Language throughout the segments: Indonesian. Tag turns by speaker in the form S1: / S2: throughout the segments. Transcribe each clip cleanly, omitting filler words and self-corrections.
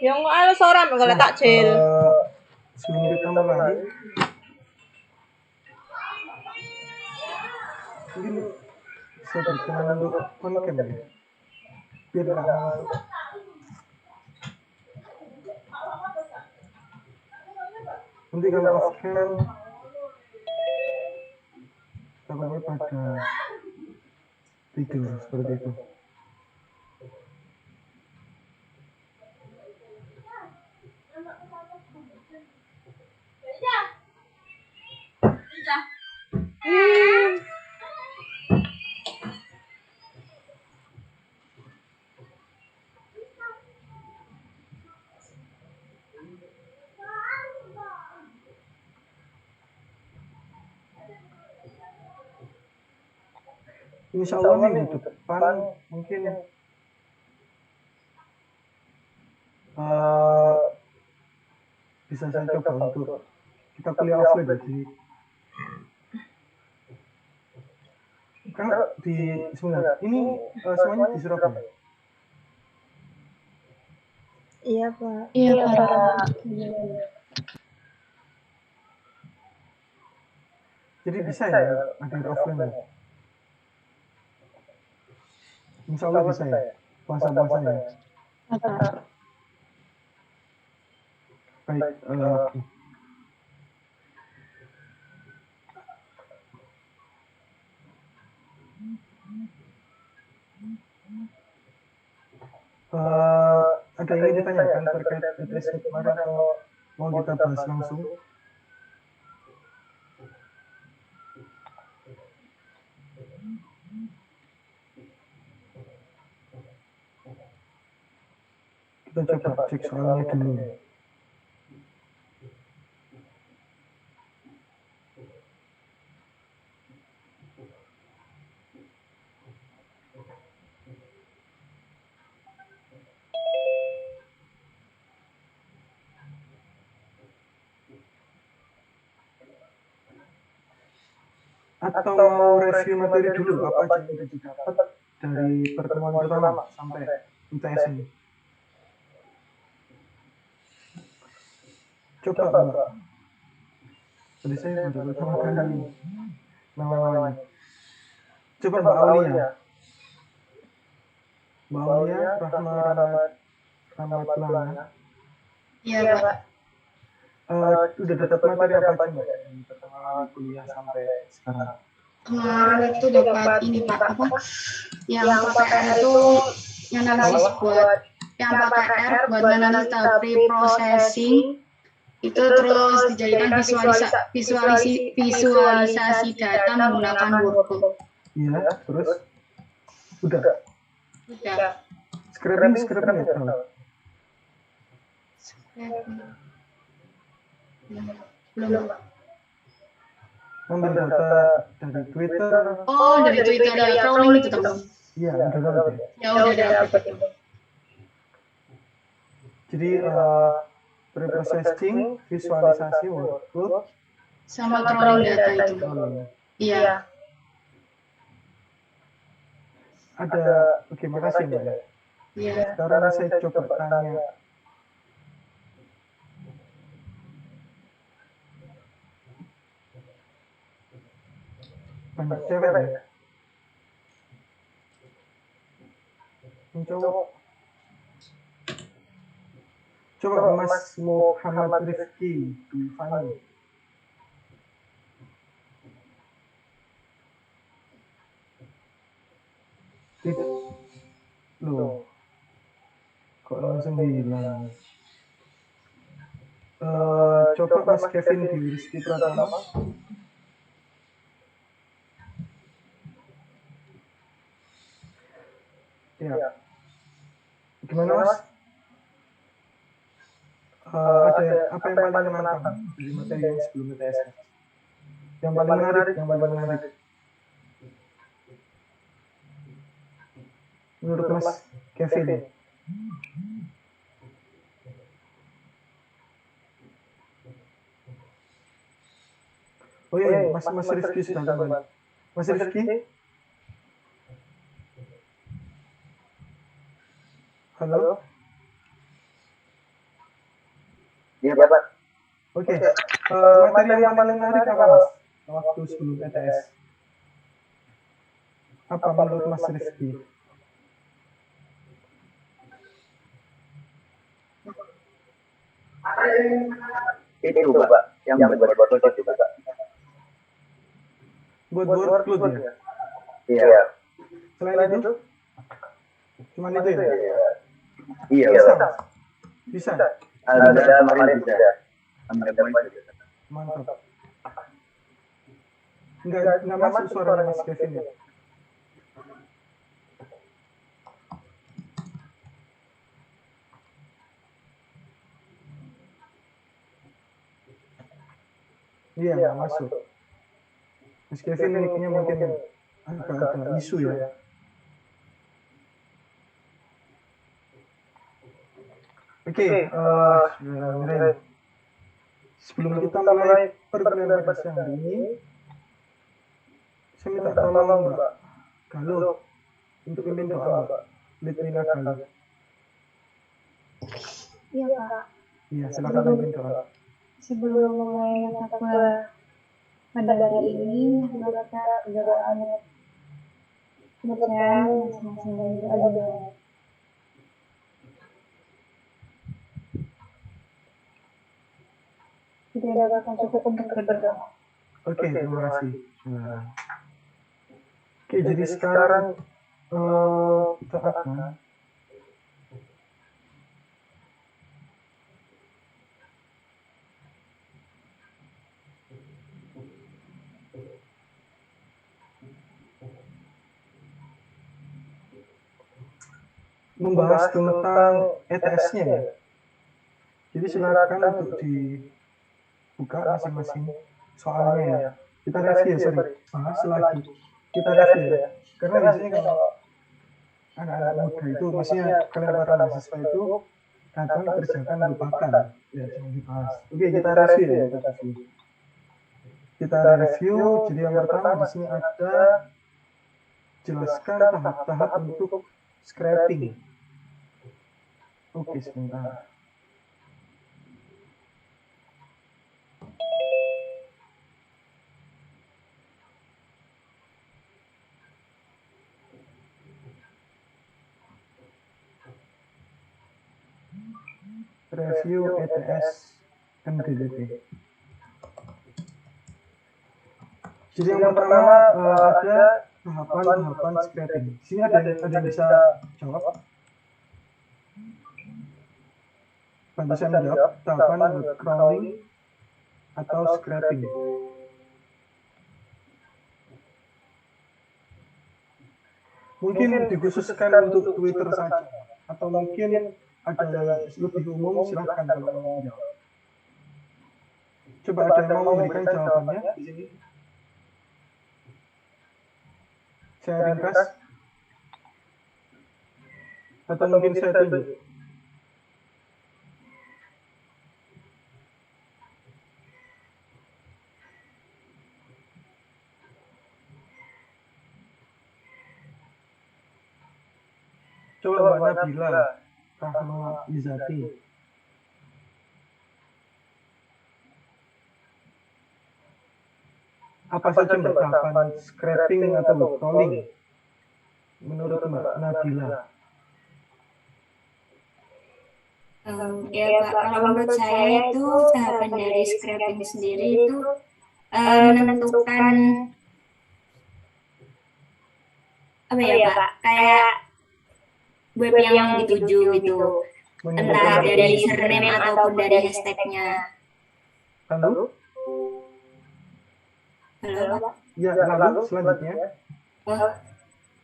S1: Yang ada seorang kalau takjil.
S2: Sebelum kita mulai, mungkin saya berkenan untuk on-cam ya, biar nggak ngantuk. Nanti kalau off-cam, takutnya pada tidur seperti itu. Insya Allah minggu depan mungkin bisa saya coba untuk kita kuliah offline ya. Jadi kan di sebenarnya ini semuanya di Surabaya.
S1: Iya Pak.
S3: Iya Pak.
S2: Jadi bisa ya ada offline ya. Insya Allah bisa ya. Puasa-puasa ya. Baik. Ada yang ingin ditanyakan terkait ETS kemarin atau mau kita bahas langsung? Kita coba cek soalnya dulu. Atau mau review materi dulu apa aja yang sudah didapat dari pertemuan pertama sampai UTS ini? Coba Mbak. Tadi saya baru pertama kali namanya. Coba Mbak Aulia. Mbak Aulia, Rahma Ramadlana.
S3: Iya Pak.
S2: Udah dapat materi apa aja Mbak dari pertemuan kuliah sampai sekarang?
S3: Kemarin itu dapat ini Pak, apa? Yang pakai R itu analisis buat yang pakai R buat analisis pre-processing itu terus dijadikan visualisasi data menggunakan workbook.
S2: Iya, terus udah.
S3: Udah.
S2: Scraping ya tahu.
S3: Belum Pak.
S2: Ambil data dari Twitter.
S3: Oh, dari Twitter ya, crawling itu teman.
S2: Iya, udah dapat ya.
S3: Ya udah dapat.
S2: Jadi pre-processing, visualisasi, workbook,
S3: sama crawling data itu. Iya.
S2: Ada, oke, makasih Mbak ya.
S3: Iya.
S2: Sekarang saya coba tanya. Banyak cewek ya. Coba Mas Muhammad Rifki Dufani. Loh, kok langsung hilang? Coba Mas Kevin di Rizky Pratama. Ya. Gimana Mas? Ada apa yang paling menantang dari materi yang sebelum UTS? Yang paling menarik. Menurut Mas Kevin. Oh iya, Mas Rifki sudah kembali. Mas Rifki? Halo?
S4: Iya, Pak.
S2: Oke. Materi yang paling menarik apa, Mas? Waktu sebelum ETS. Apa menurut Mas Rifki?
S4: Itu, Pak. Yang buat project juga, Pak.
S2: Buat workload ya?
S4: Iya.
S2: Selain itu? Cuman itu ya?
S4: Iya,
S2: Bisa,
S4: Pak.
S2: Mas? Bisa?
S4: Ada kemarin bisa. Ambil poin juga.
S2: Mantap. Nggak masuk suaranya Mas Kevin ya? Iya, nggak masuk. Mas Kevin mic-nya mungkin agak ada isu ya. Oke, Miren. Sebelum kita mulai perkuliahan pada siang hari ini, saya minta tolong Mbak Galuh untuk pimpin doa Mbak Litwina Galuh.
S1: Iya Pak.
S2: Iya, silakan pimpin doa.
S1: Sebelum mulai takwa pada hari ini, semoga kita berdoa berjalan masing-masing dan berdoa. Tidak ada bahkan cukup untuk berdoa.
S2: Oke, terima kasih. Oke, jadi sekarang kita akan membahas tentang ETS-nya ya. Jadi silakan untuk dibuka masing-masing soalnya ya. Kita review ya, bahas lagi. Kita review ya. Karena biasanya kalau anak-anak muda itu, maksudnya kalian para mahasiswa itu datang kerjakan lupakan. Ya, jangan dibahas. Oke, kita review ya. Kita review. Jadi yang pertama di sini ada jelaskan tahap-tahap untuk scraping. Oke, sebentar. Review ETS NDDP. Jadi yang pertama ada tahapan scraping. Di sini ada yang bisa jawab. Bantu saya menjawab tahapan web crawling atau scraping. Mungkin dikhususkan untuk Twitter saja, atau mungkin ada yang lebih umum, silahkan kalau mau menjawab. Coba ada yang mau memberikan jawabannya di sini. Saya ringkas, atau mungkin saya tunjuk. Coba Mbak Nabila Rahma Izati. Apa saja Mbak tahapan scraping atau web crawling menurut Mbak Nabila?
S3: Ya Pak, kalau menurut saya itu tahapan dari scraping sendiri itu menentukan apa ya Pak, kayak web yang dituju gitu, entah dari username ataupun dari hashtagnya.
S2: Lalu?
S3: Halo Pak?
S2: Ya, lalu selanjutnya?
S3: Oh,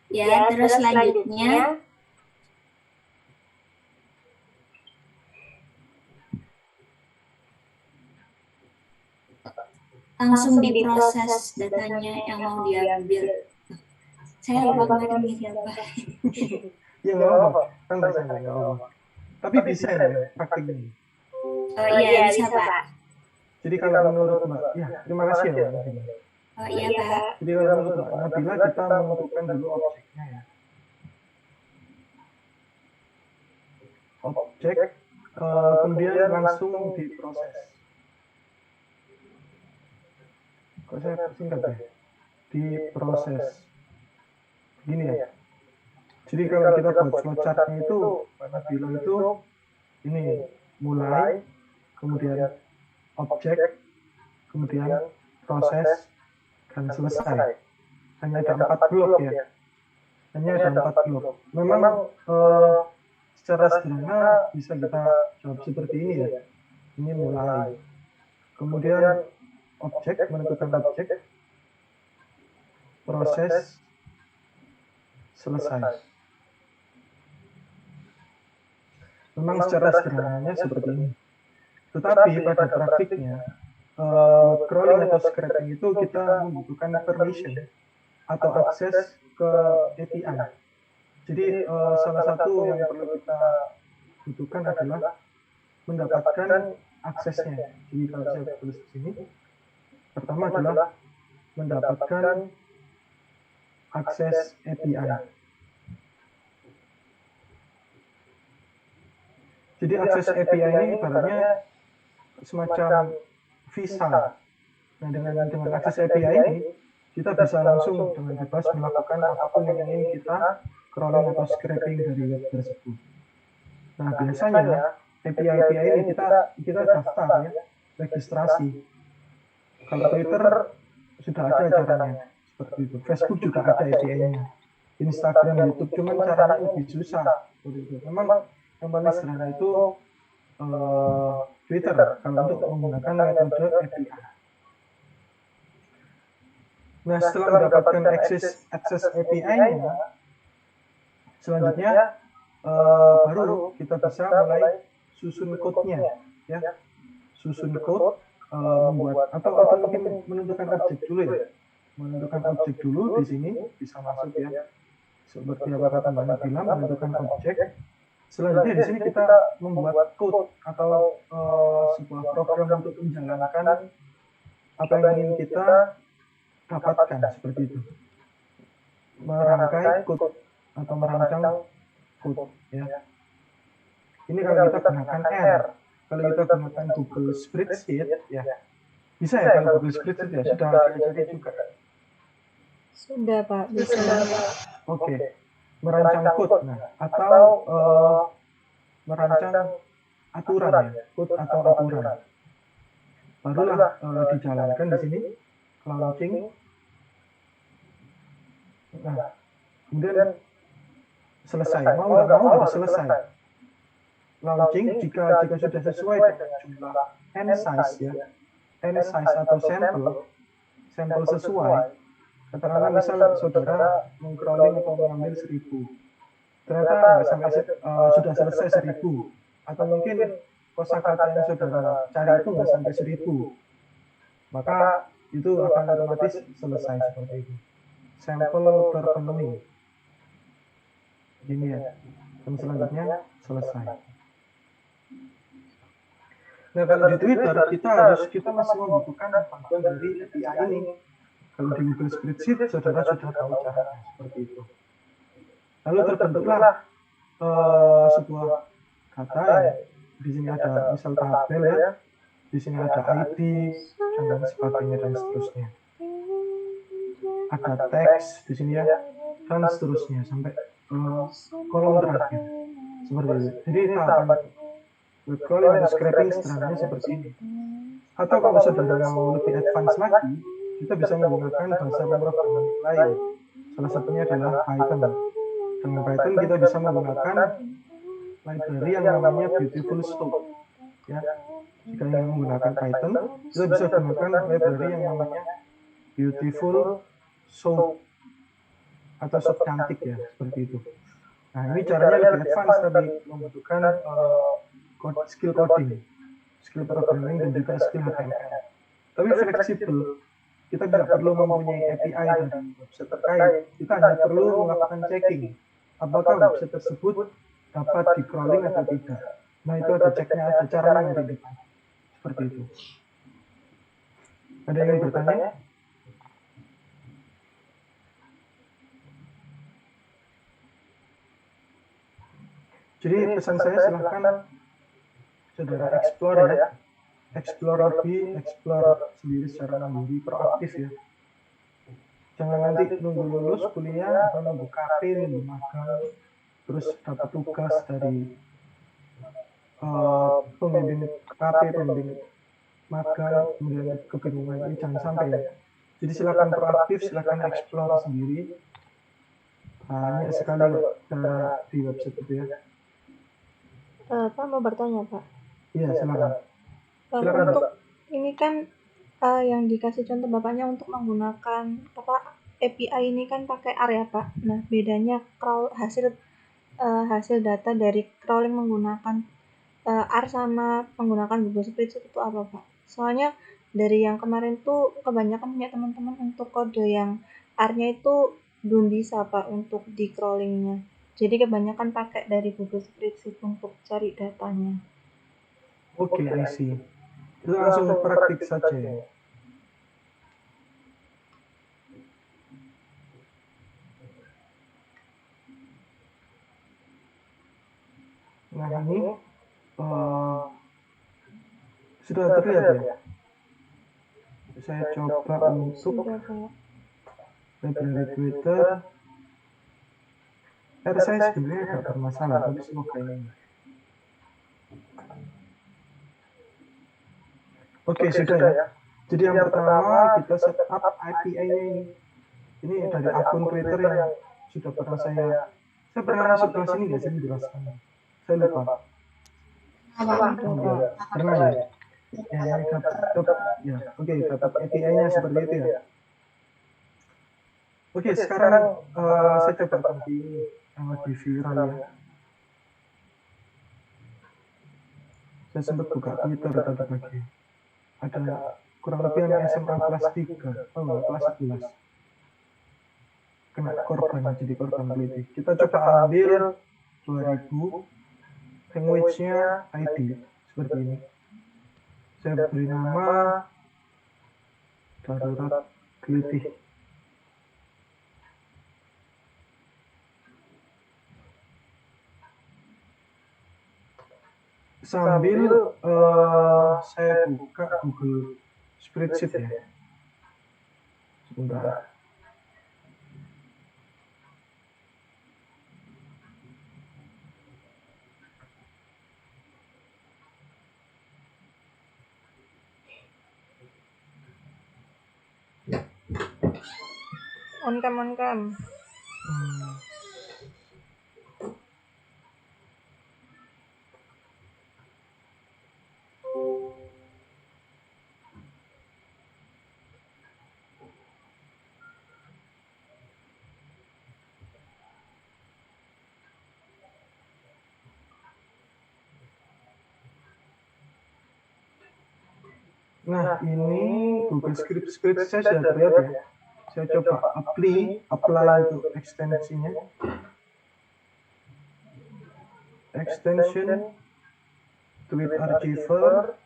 S3: ya terus selanjutnya langsung diproses datanya yang mau diambil. Saya lupa kemarin siapa.
S2: Ya nggak apa-apa, kan bahasa nggak apa-apa. Tapi bisa ya praktiknya.
S3: Oh iya bisa Pak.
S2: Jadi kalau menurut Mbak, ya terima kasih ya Mbak Nabila.
S3: Oh iya Pak.
S2: Jadi kalau menurut Mbak Nabila kita menentukan dulu objeknya ya. Objek kemudian langsung diproses. Kok saya singkat ya? Diproses. Begini ya. Jadi kalau kita buat flowchartnya itu, Pak bilang itu ini mulai, kemudian objek, kemudian proses, dan selesai. Hanya ada 4 blok ya. Hanya ada 4 blok. Memang secara sederhana bisa kita jawab seperti ini ya. Ini mulai. Kemudian objek, menentukan objek, proses, selesai. Memang secara sederhananya seperti ini. Tetapi pada praktiknya, crawling atau scraping itu kita membutuhkan permission atau akses ke API. Jadi salah satu yang perlu kita butuhkan adalah mendapatkan aksesnya. Jadi kalau saya tulis di sini, pertama adalah mendapatkan akses API. Jadi akses API ini ibaratnya semacam visa. Nah, dengan akses API ini, kita bisa langsung dengan bebas melakukan apapun yang ingin kita crawling atau scraping dari web tersebut. Nah, biasanya API ini kita daftar ya, registrasi. Kalau Twitter sudah ada caranya seperti itu. Facebook juga ada API-nya. Instagram, YouTube, cuman caranya lebih susah. Memang yang paling sederhana itu Twitter kalau untuk menggunakan metode API. Nah, setelah mendapatkan akses API-nya, selanjutnya baru kita bisa mulai susun code-nya, ya. Susun code, membuat atau mungkin menentukan objek dulu ya. Menentukan objek dulu di sini bisa masuk ya. Seperti apa kata Mbak bilang, menentukan objek. Selanjutnya di sini kita membuat code atau sebuah program untuk menjalankan apa yang ingin kita dapatkan seperti itu. Merangkai code atau merancang code ya. Ini kalau kita gunakan R. Kalau kita gunakan Google Spreadsheet ya. Bisa ya kalau Google Spreadsheet ya sudah diajari juga.
S1: Sudah Pak, bisa.
S2: Oke. Merancang code nah, atau merancang aturan ya, code atau aturan. Barulah dijalankan di sini launching. Nah, kemudian selesai. Mau nggak mau harus selesai. Launching jika sudah sesuai dengan jumlah n size ya, n size atau sampel sesuai. Katakanlah misal saudara meng-crawling atau mengambil 1000, ternyata nggak sampai sudah selesai 1000, atau mungkin kosakata yang saudara cari itu nggak sampai 1000, maka itu akan otomatis selesai seperti itu. Sampel terpenuhi. Ini ya. Dan selanjutnya selesai. Nah, kalau di Twitter kita masih membutuhkan bantuan dari API ini. Kalau di Google Spreadsheet, saudara sudah tahu caranya seperti itu. Lalu terbentuklah sebuah kata ya. Di sini ada misal tabel ya. Di sini ada ID dan lain sebagainya dan seterusnya. Ada teks di sini ya dan seterusnya sampai kolom terakhir seperti itu. Jadi tahapan web crawling atau scraping sederhananya seperti ini. Atau kalau saudara mau lebih advance lagi, kita bisa menggunakan bahasa pemrograman lain. Salah satunya adalah Python. Dengan Python kita bisa menggunakan library yang namanya Beautiful Soup. Ya, jika ingin menggunakan Python, kita bisa menggunakan library yang namanya Beautiful Soup atau Soup cantik ya, seperti itu. Nah, ini caranya lebih advance tapi membutuhkan skill coding, skill programming dan juga skill HTML. Tapi fleksibel. Kita tidak perlu mempunyai API dari website terkait. Kita hanya perlu melakukan checking apakah website tersebut dapat di crawling atau tidak. Nah, itu ada ceknya, ada caranya yang di depan. Seperti itu. Ada yang bertanya? Jadi pesan saya silahkan saudara explore ya, explore lebih, explore sendiri secara mandiri, proaktif ya. Jangan nanti nunggu lulus kuliah atau nunggu KP, nunggu magang, terus dapat tugas dari pembimbing KP, pembimbing magang, kemudian kebingungan. Ini jangan sampai ya. Jadi silakan proaktif, silakan explore sendiri. Banyak sekali cara di website itu ya.
S1: Pak mau bertanya Pak.
S2: Iya, silakan.
S1: Silakan untuk Pak. Ini kan yang dikasih contoh Bapaknya untuk menggunakan API ini kan pakai R ya Pak. Nah bedanya hasil data dari crawling menggunakan R sama menggunakan Google Spreadsheet itu apa Pak? Soalnya dari yang kemarin tuh kebanyakan punya teman-teman untuk kode yang R-nya itu belum bisa Pak untuk di crawlingnya. Jadi kebanyakan pakai dari Google Spreadsheet untuk cari datanya.
S2: Oke, I see. Itu langsung praktik saja ya. Nah ini sudah terlihat ya. Saya coba untuk library Twitter. Saya sebenarnya agak bermasalah, tapi semoga ini. Oke, sudah ya. Jadi yang pertama kita setup API-nya ini. Ini dari akun Twitter yang sudah pernah saya pernah masuk kelas ini nggak sih menjelaskan? Saya lupa. Pernah ya? Ya, oke, dapat API-nya seperti itu ya. Oke, sekarang saya coba ganti ini yang lagi viral ya. Saya sempat buka Twitter tadi pagi. Ada kurang lebih anak SMA kelas 3, kelas 11. Kena korban, jadi korban politik. Kita coba ambil 2000, language-nya ID, seperti ini. Saya beri nama darurat gelitih. Sambil saya buka Google Spreadsheet ya. Sebentar.
S1: On cam.
S2: Nah, ini Google Script saya sudah terlihat ya. Saya coba apply untuk ekstensinya. Extension tweet archiver.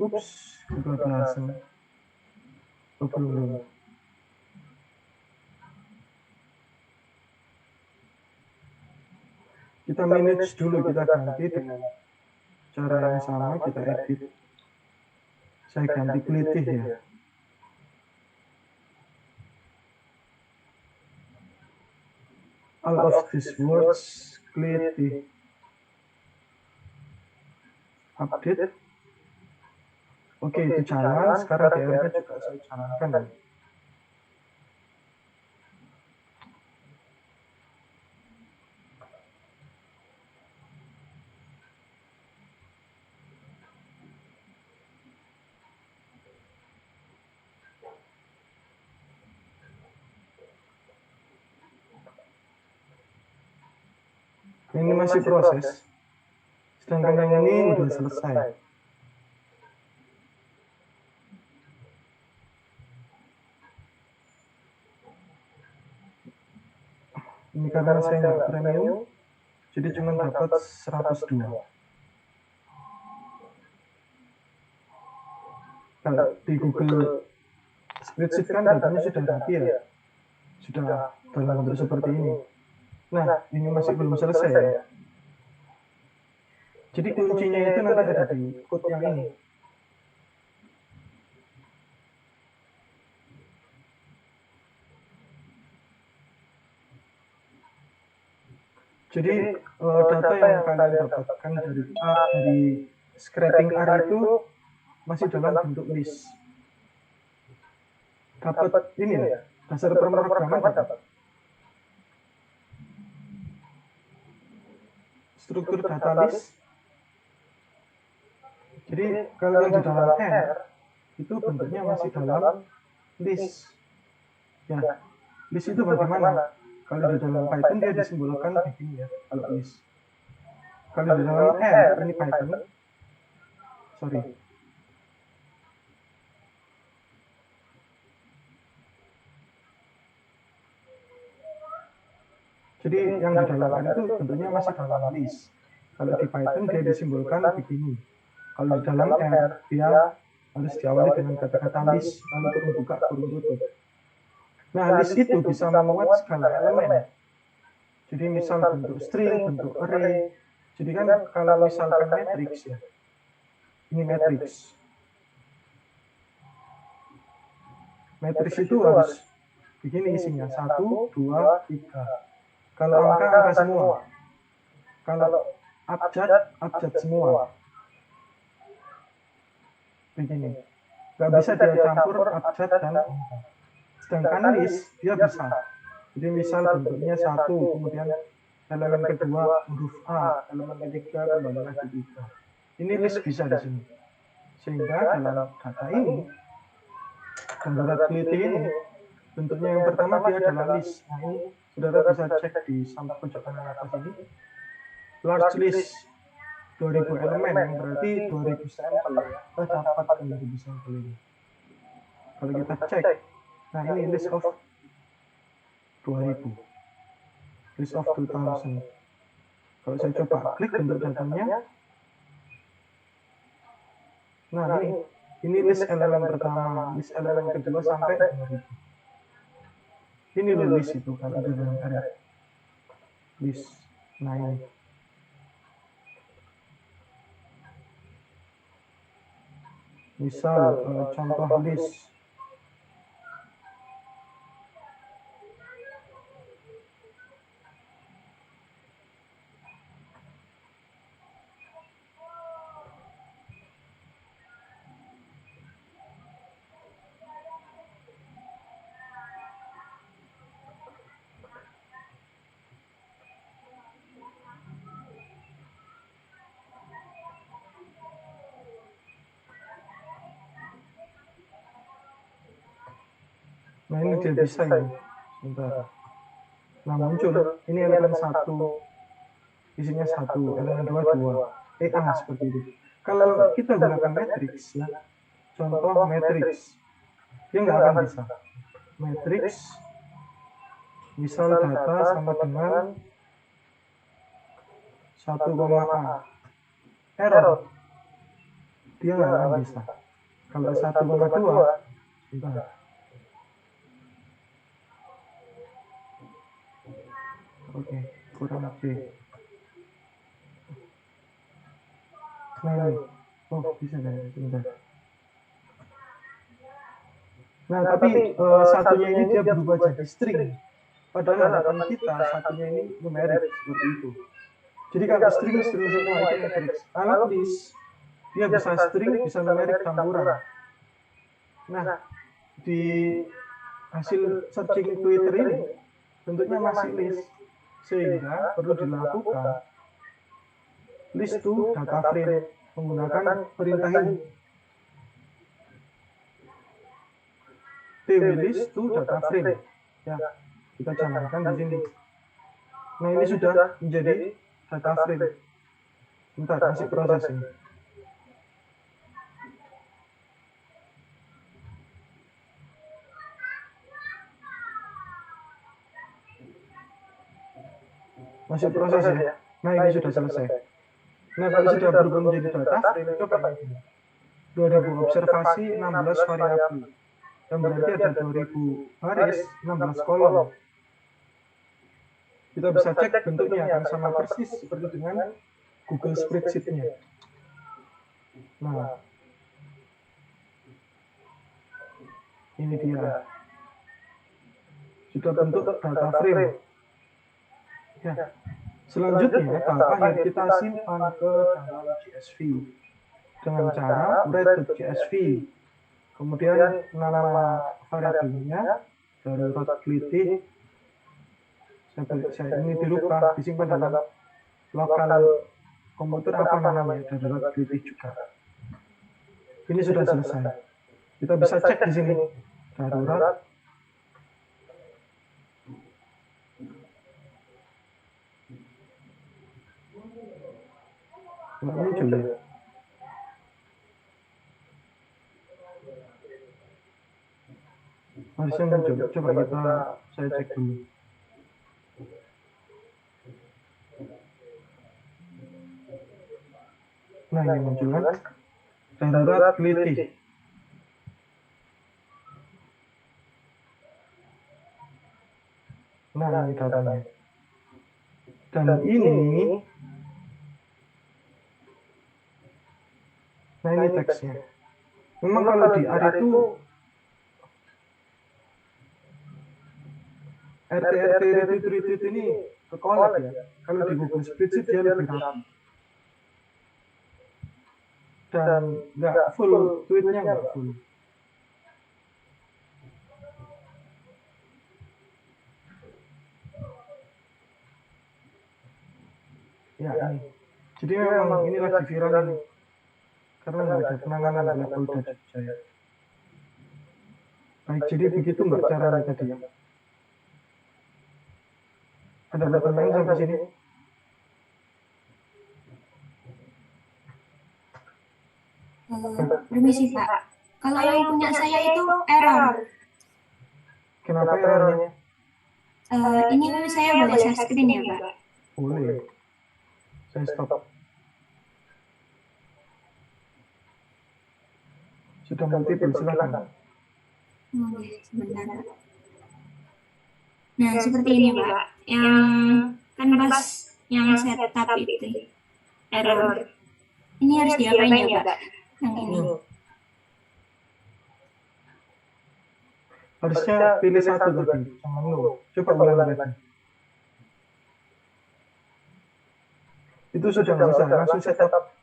S2: Ups, kebablasan. Belum. Kita manage dulu, kita ganti dengan cara yang sama, kita edit. Saya ganti gelitih ya. All of these words gelitih. Update. Oke, itu jalan. Sekarang DR-nya juga saya jalankan ya. Ini masih proses, sedangkan yang ini udah selesai. Ini karena saya nggak premium, jadi cuma dapat 102. Kalau di Google Spreadsheet kan datanya sudah rapi ya, sudah dalam bentuk seperti ini. Nah, ini masih belum selesai ya. Jadi kuncinya itu nanti ada di code yang ini. Jadi data yang kalian dapatkan dari scraping R itu masih dalam bentuk list. Dapat ini ya, dasar pemrograman dapat. Struktur data list. Jadi kalau yang di dalam R itu bentuknya masih dalam list. Ya, list itu bagaimana? Kalau di dalam Python dia disimbolkan begini ya, kalau list. Kalau di dalam R ini Python, sorry. Jadi yang di dalam R itu bentuknya masih dalam list. Kalau di Python dia disimbolkan begini. Kalau di dalam R dia harus diawali dengan kata-kata list, lalu kurung buka, kurung tutup. Nah, list itu bisa memuat segala elemen. Jadi misal bentuk string, bentuk array. Jadi kan kalau misalkan matrix ya, ini matrix. Matrix itu harus begini isinya, 1, 2, 3. Kalau angka semua. Kalau abjad semua. Begini. Gak bisa dia campur abjad dan angka. Sedangkan list dia bisa. Jadi misal bentuknya 1, kemudian elemen kedua huruf A, elemen ketiga kembali lagi 3. Ini list bisa di sini. Sehingga dalam data ini, gambar teliti ini, bentuknya yang pertama dia adalah list. Nah ini saudara bisa cek di samping pojok kanan atas ini. Large list 2000 elemen, yang berarti 2000 sampel. Kita dapat 2000 sampel ini. Kalau kita cek, nah ini list of 2000, list of 2000. Kalau saya coba klik bentuk datanya, nah ini list elemen pertama, list elemen kedua sampai 2000. Ini loh list itu kalau di dalam R. List. Nah ini. Misal contoh list. Nah ini dia bisa ya. Sebentar. Nah muncul. Ini elemen 1. Isinya 1. Elemen 2, 2. Seperti itu. Kalau kita gunakan matrix ya. Contoh matrix. Dia nggak akan bisa. Matrix. Misal data sama dengan 1,A. Error. Dia nggak akan bisa. Kalau 1,2. Sebentar. Oke, kurang B. Nah ini, bisa deh, sebentar. Nah tapi satunya ini dia berubah jadi string. Padahal harapan kita satunya ini numerik seperti itu. Jadi kalau string semua itu matrix. Kalau list, dia bisa string, bisa numerik campuran. Nah di hasil searching Twitter ini bentuknya masih list. Sehingga perlu dilakukan list to data frame menggunakan perintah ini. tw list to data frame. Ya, kita canangkan di sini. Nah ini sudah menjadi data frame. Bentar, masih proses ini. Masih proses ya. Nah ini sudah selesai. Nah kalau sudah berubah menjadi data frame, coba ini. 2000 observasi, 16 variabel. Yang berarti ada 2000 baris, 16 kolom. Kita bisa cek bentuknya akan sama persis seperti dengan Google Spreadsheet-nya. Nah, ini dia. Sudah bentuk data frame. Ya. Selanjutnya, tahap akhir kita simpan ke dalam CSV dengan cara write.csv. Kemudian nama variabelnya darurat kelitih. Saya ini dirubah, disimpan dalam lokal komputer apa namanya, darurat kelitih juga. Ini sudah selesai. Kita bisa cek di sini darurat. Nggak muncul ya. Harusnya muncul. Coba saya cek dulu. Nah, ini muncul kan? Darurat kelitih. Nah, ini datanya. Dan ini, nah ini teksnya. Memang kalau di R itu RT ini kekolek ya. Kalau di Google Spreadsheet dia lebih rapi. Dan nggak full, tweetnya nggak full. Ya ini. Jadi memang ini lagi viral ini. Karena nggak ada penanganan oleh Polda Jaya. Baik, jadi begitu mbak caranya tadi ya. Ada pertanyaan sampai sini?
S3: Permisi Pak, kalau yang punya saya itu error.
S2: Kenapa errornya?
S3: Ini saya boleh share screen ya Pak?
S2: Boleh. Saya stop. Sudah multiple, silakan.
S3: Oke, sebentar. Nah, seperti ini Pak, yang canvas yang setup itu error. Ini harus diapain ya Pak? Yang ini.
S2: Harusnya pilih satu tadi, sama no. Coba ulang lagi. Itu sudah nggak usah, langsung setup.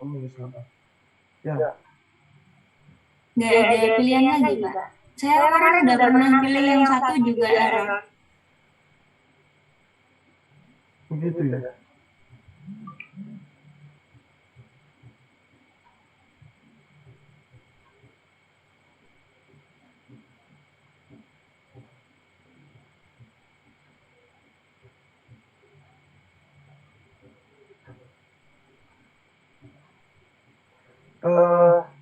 S2: Ya.
S3: Nggak ada pilihan lagi Pak. Saya kemarin udah pernah pilih yang satu juga error.
S2: Begitu ya.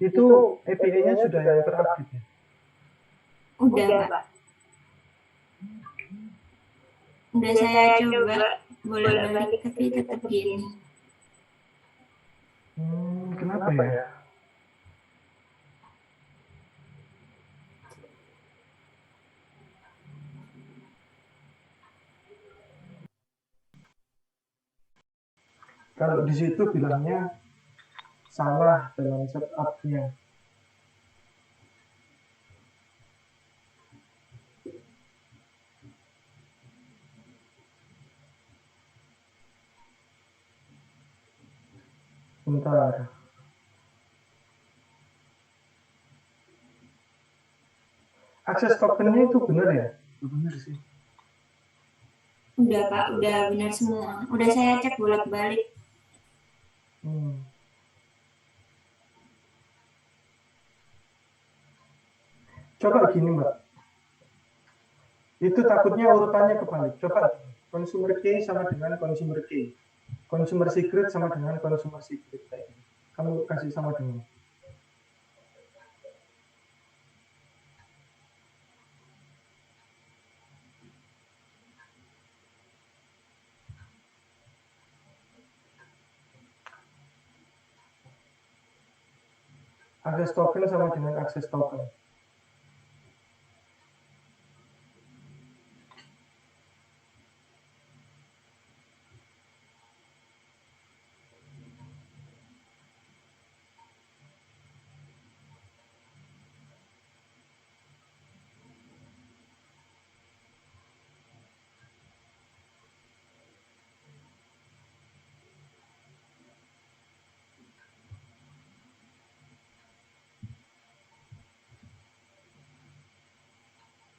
S2: Itu API-nya sudah yang terupdate ya?
S3: Udah Pak. Udah saya coba bolak-balik tapi tetap gini.
S2: Kenapa ya? Kalau di situ bilangnya salah dalam setup-nya. Bentar. Akses tokennya itu benar ya? Benar sih.
S3: Udah Pak, udah benar semua. Udah saya cek bolak-balik.
S2: Coba gini Mbak. Itu takutnya urutannya kebalik. Coba consumer key sama dengan consumer key. Consumer secret sama dengan consumer secret. Kamu kasih sama dengan. Akses token sama dengan akses token.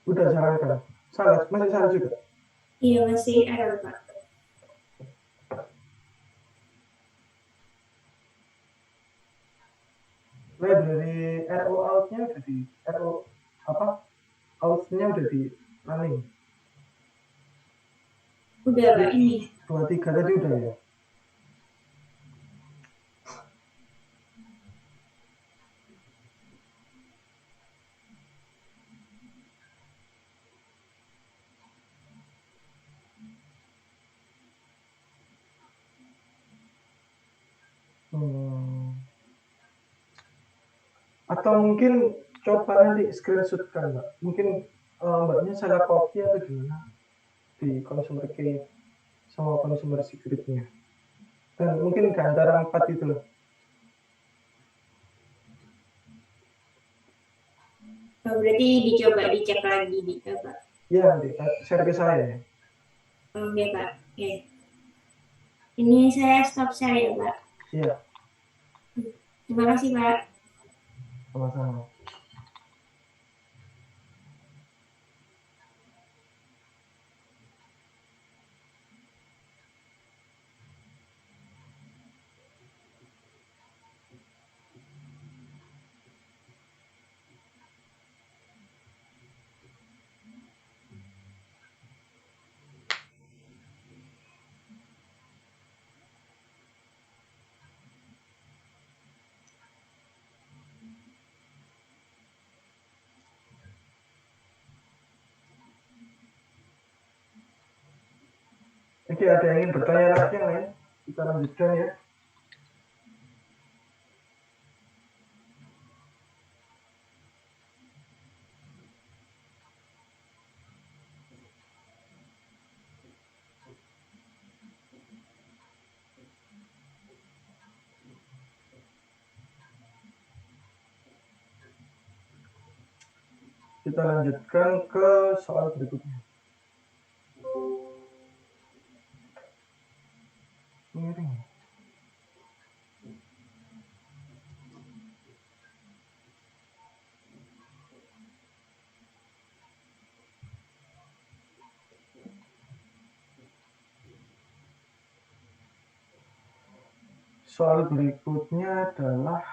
S2: Udah jalankan. Salah, masih salah juga.
S5: Iya, masih error, Pak.
S2: Library RO out-nya udah di RO apa? Out-nya udah di running.
S5: Udah, Pak, ini.
S2: 23 tadi udah ya. Atau mungkin coba nanti screenshot kan Mbak. Mungkin Mbaknya salah copy atau gimana di consumer key sama consumer secretnya. Dan mungkin ke antara 4 itu loh.
S5: Oh, berarti dicoba dicek lagi, dicoba.
S2: Iya nanti share ke saya ya.
S5: Oke, Pak. Oke. Ini saya stop share ya, Pak.
S2: Iya.
S5: Terima kasih, Pak.
S2: Sama-sama. Oke, ada yang ingin bertanya lagi yang lain? Kita lanjutkan ya. Kita lanjutkan ke soal berikutnya. Miring. Soal berikutnya adalah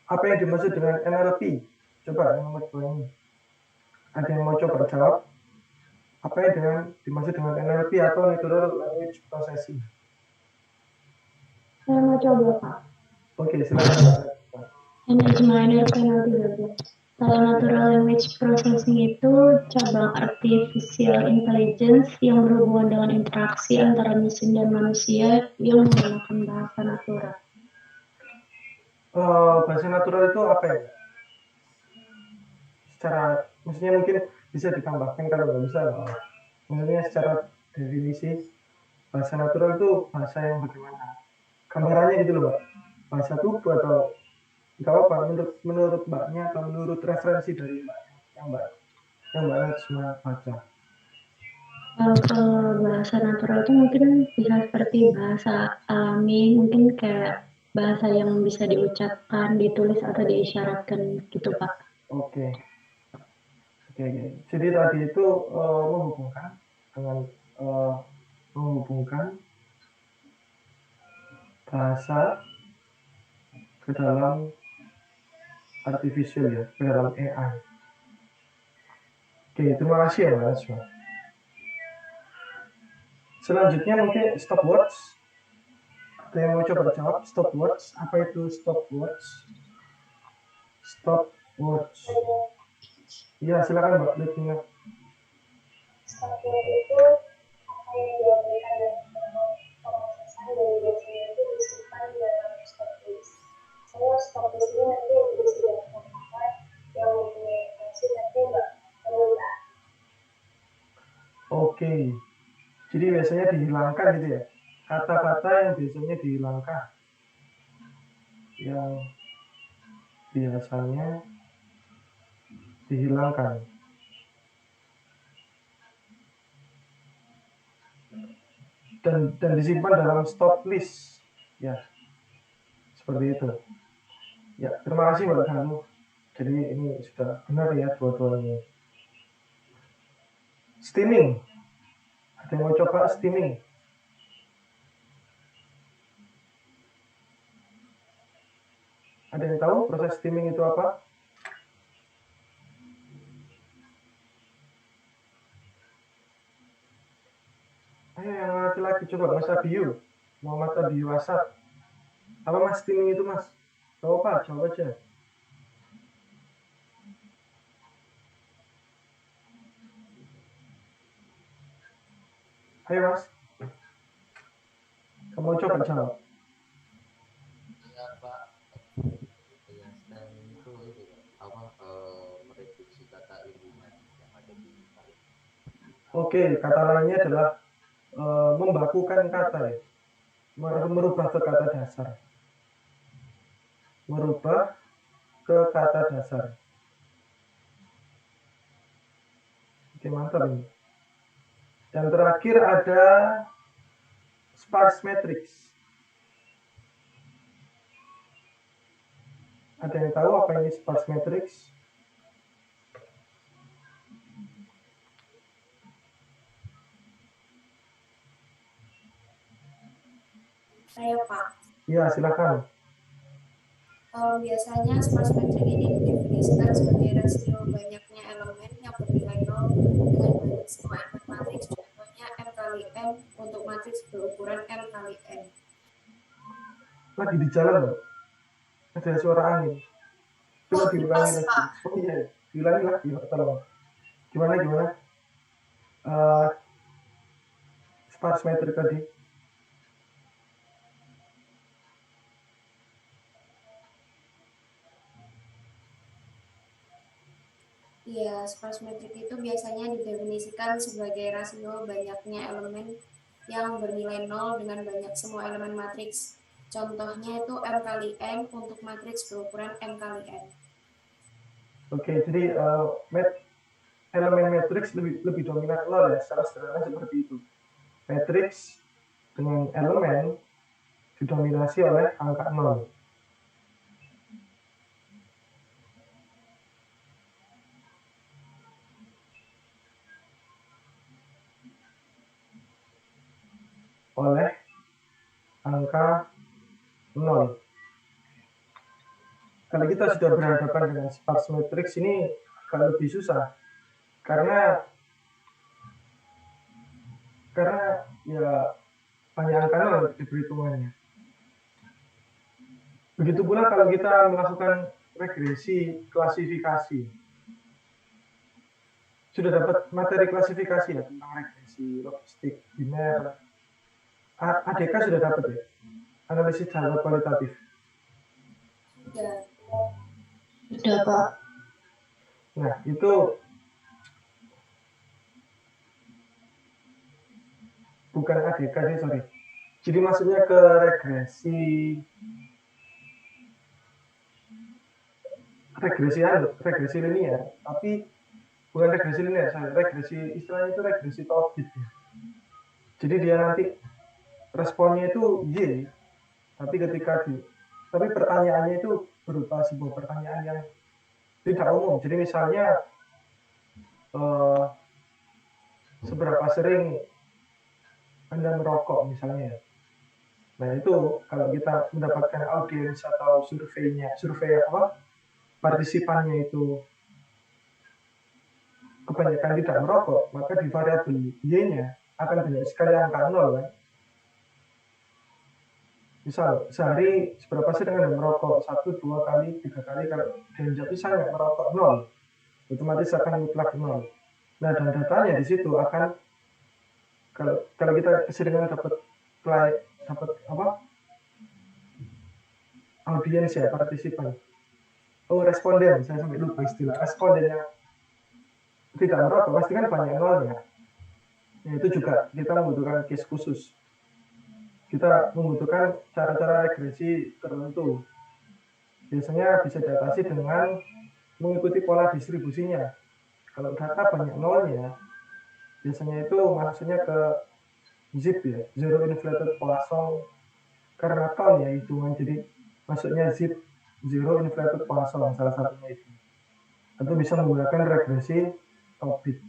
S2: apa yang dimaksud dengan NLP? Coba yang nomor 2 ini. Ada yang mau coba jawab? Apa yang dimaksud dengan NLP atau Natural Language Processing?
S3: Saya mau coba, Pak.
S2: Oke, silakan.
S3: Minor penalty double. Kalau natural language processing itu cabang artificial intelligence yang berhubungan dengan interaksi antara mesin dan manusia yang menggunakan bahasa natural.
S2: Bahasa natural itu apa ya? Maksudnya mungkin bisa ditambahkan kalau nggak bisa. Maksudnya secara definisi bahasa natural itu bahasa yang bagaimana? Gambarannya gitu loh, Mbak. Bahasa tubuh atau nggak apa menurut Mbaknya atau menurut referensi dari Mbak yang Mbak semua baca.
S3: Kalau bahasa natural itu mungkin bisa seperti bahasa alami, mungkin kayak bahasa yang bisa diucapkan, ditulis atau diisyaratkan gitu, Pak.
S2: Oke. Jadi tadi itu menghubungkan bahasa ke dalam artificial ya, ke dalam AI. Oke, terima kasih ya Mas. Selanjutnya mungkin stopwatch. Ada yang mau coba jawab stopwatch? Apa itu stopwatch? Stopwatch. Iya, silakan Mbak Lidina.
S6: Stopwatch itu apa yang diberikan dalam pemrosesan dan biasanya itu disimpan di dalam stopwatch. Saya stopwatch ini nanti berisi dengan apa yang mempunyai fungsi tapi nggak mengulang.
S2: Oke. Jadi biasanya dihilangkan gitu ya. kata-kata yang biasanya dihilangkan, yang biasanya dihilangkan. Dan disimpan dalam stop list, ya, seperti itu. Ya, terima kasih Mbak Ganu. Jadi ini sudah benar ya dua-duanya. Steaming. Ada yang mau coba steaming? Ada yang tahu proses steaming itu apa? Ayo yang laki-laki coba, Mas Abiyu. Muhammad Abiyu Asad. Apa Mas steaming itu Mas? Tahu apa? Coba aja. Ayo Mas. Kamu coba jawab.
S7: Ya Pak, yang steaming itu apa mereduksi kata ilmuwan yang ada di kalimat.
S2: Oke, kata lainnya adalah membakukan kata ya. Merubah ke kata dasar. Merubah ke kata dasar. Oke, mantap ini. Dan terakhir ada sparse matrix. Ada yang tahu apa ini sparse matrix?
S5: Saya Pak.
S2: Ya, silakan.
S5: Biasanya sparse matrix ini didefinisikan sebagai rasio banyaknya elemen yang bernilai 0 dengan banyak semua elemen matriks. Contohnya M kali M untuk matriks berukuran M kali N.
S2: Lagi di jalan loh. Ada suara angin. Coba diulangi lagi. Oh iya, diulangi lagi. Tolong. Gimana? Sparse matrix tadi.
S5: Iya, sparse matrix itu biasanya didefinisikan sebagai rasio banyaknya elemen yang bernilai 0 dengan banyak semua elemen matriks. Contohnya itu M kali N untuk matriks berukuran M kali N.
S2: Oke, jadi elemen matriks lebih dominan 0 ya, secara sederhana seperti itu. Matriks dengan elemen didominasi oleh angka 0. Oleh angka 0. Kalau kita sudah berhadapan dengan sparse matrix ini agak lebih susah karena ya banyak angka 0 di perhitungannya. Begitu pula kalau kita melakukan regresi klasifikasi. Sudah dapat materi klasifikasi ya tentang regresi logistik, biner. ADK sudah dapat ya? Analisis data kualitatif.
S3: Sudah Pak.
S2: Nah, itu bukan ADK sih, sorry. Jadi maksudnya ke regresi linear, tapi bukan regresi linear, regresi istilahnya itu regresi Taubit ya. Jadi dia nanti responnya itu Y, tapi tapi pertanyaannya itu berupa sebuah pertanyaan yang tidak umum. Jadi misalnya seberapa sering Anda merokok misalnya. Nah itu kalau kita mendapatkan audiens atau survei partisipannya itu kebanyakan tidak merokok, maka di variabel Y-nya akan banyak sekali angka 0 kan. Misal sehari seberapa sering Anda merokok, 1, 2 kali, 3 kali, kalau jadi saya nggak merokok 0, otomatis akan mutlak 0. Nah dan datanya di situ akan kalau kita keseringan dapat audiens ya, partisipan. Responden, saya sampai lupa istilah. Responden yang tidak merokok pasti kan banyak nolnya. Nah, itu juga kita membutuhkan case khusus. kita membutuhkan cara-cara regresi tertentu. Biasanya bisa diatasi dengan mengikuti pola distribusinya. Kalau data banyak nolnya, biasanya itu maksudnya ke zip ya, zero inflated Poisson, karena ton ya hitungan, jadi maksudnya zip zero inflated Poisson salah satunya itu. Atau bisa menggunakan regresi topik.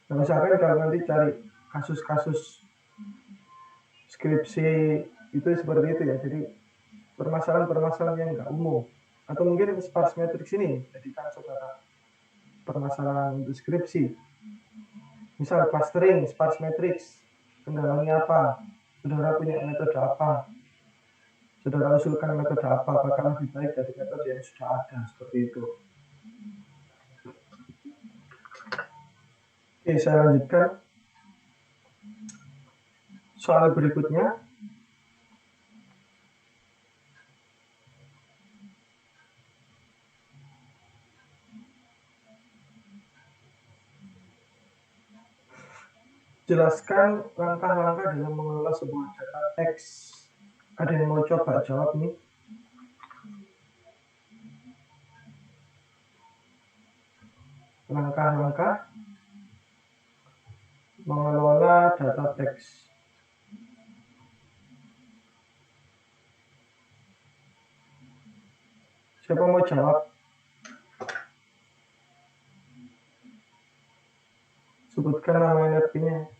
S2: Nah, misalkan kalau nanti cari kasus-kasus skripsi itu seperti itu ya, jadi permasalahan-permasalahan yang nggak umum, atau mungkin sparse matrix ini jadikan saudara permasalahan untuk skripsi. Misal clustering sparse matrix, kendalanya apa, saudara punya metode apa, saudara usulkan metode apa, apakah lebih baik dari metode yang sudah ada, seperti itu. Oke, saya lanjutkan soal berikutnya. Jelaskan langkah-langkah dalam mengelola sebuah data teks. Ada yang mau coba jawab nih? Langkah-langkah mengelola data teks. Siapa mau jawab? Sebutkan nama NLP-nya.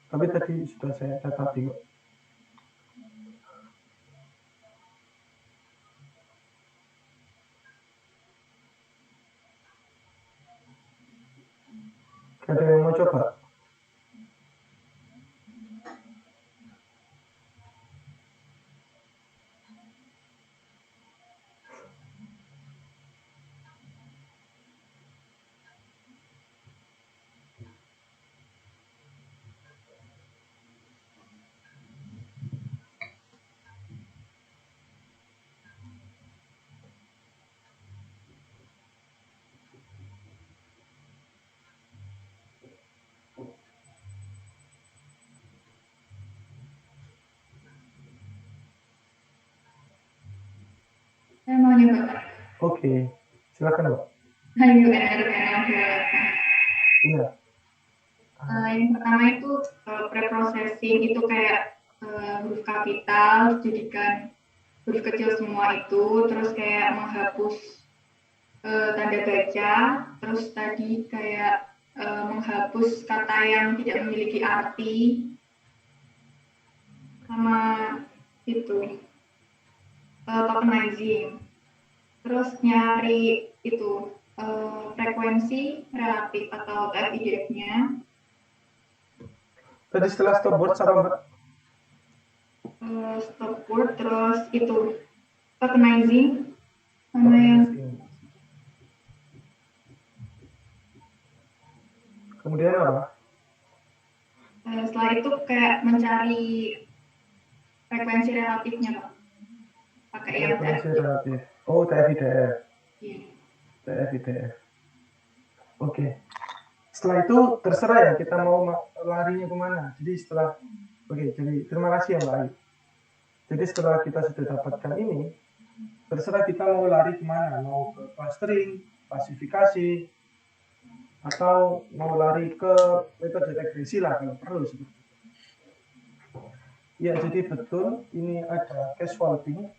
S2: Tapi tadi sudah saya catat kok. Ada yang mau coba?
S3: Saya mau nyoba.
S2: Oke, silakan Mbak.
S3: Ayo, NLP.
S2: Iya.
S3: Yang pertama itu preprocessing, itu kayak huruf kapital jadikan huruf kecil semua itu, terus kayak menghapus tanda baca, terus tadi kayak menghapus kata yang tidak memiliki arti, sama itu tokenizing, terus nyari itu frekuensi relatif atau TF-IDF-nya.
S2: Tadi setelah stop word apa Mbak?
S3: Stop word, terus itu tokenizing, sama yang
S2: kemudian apa?
S3: Setelah itu kayak mencari frekuensi relatifnya, Pak. Pakai yang
S2: frekuensi relatif. Oh, TF-IDF.
S3: Iya.
S2: TF-IDF. Oke. Setelah itu terserah ya kita mau larinya kemana. Jadi setelah, jadi terima kasih ya Mbak Ayu. Jadi setelah kita sudah dapatkan ini, terserah kita mau lari kemana. Mau ke clustering, klasifikasi, atau mau lari ke metode regresi lah kalau perlu. Ya, jadi betul ini ada case faulting.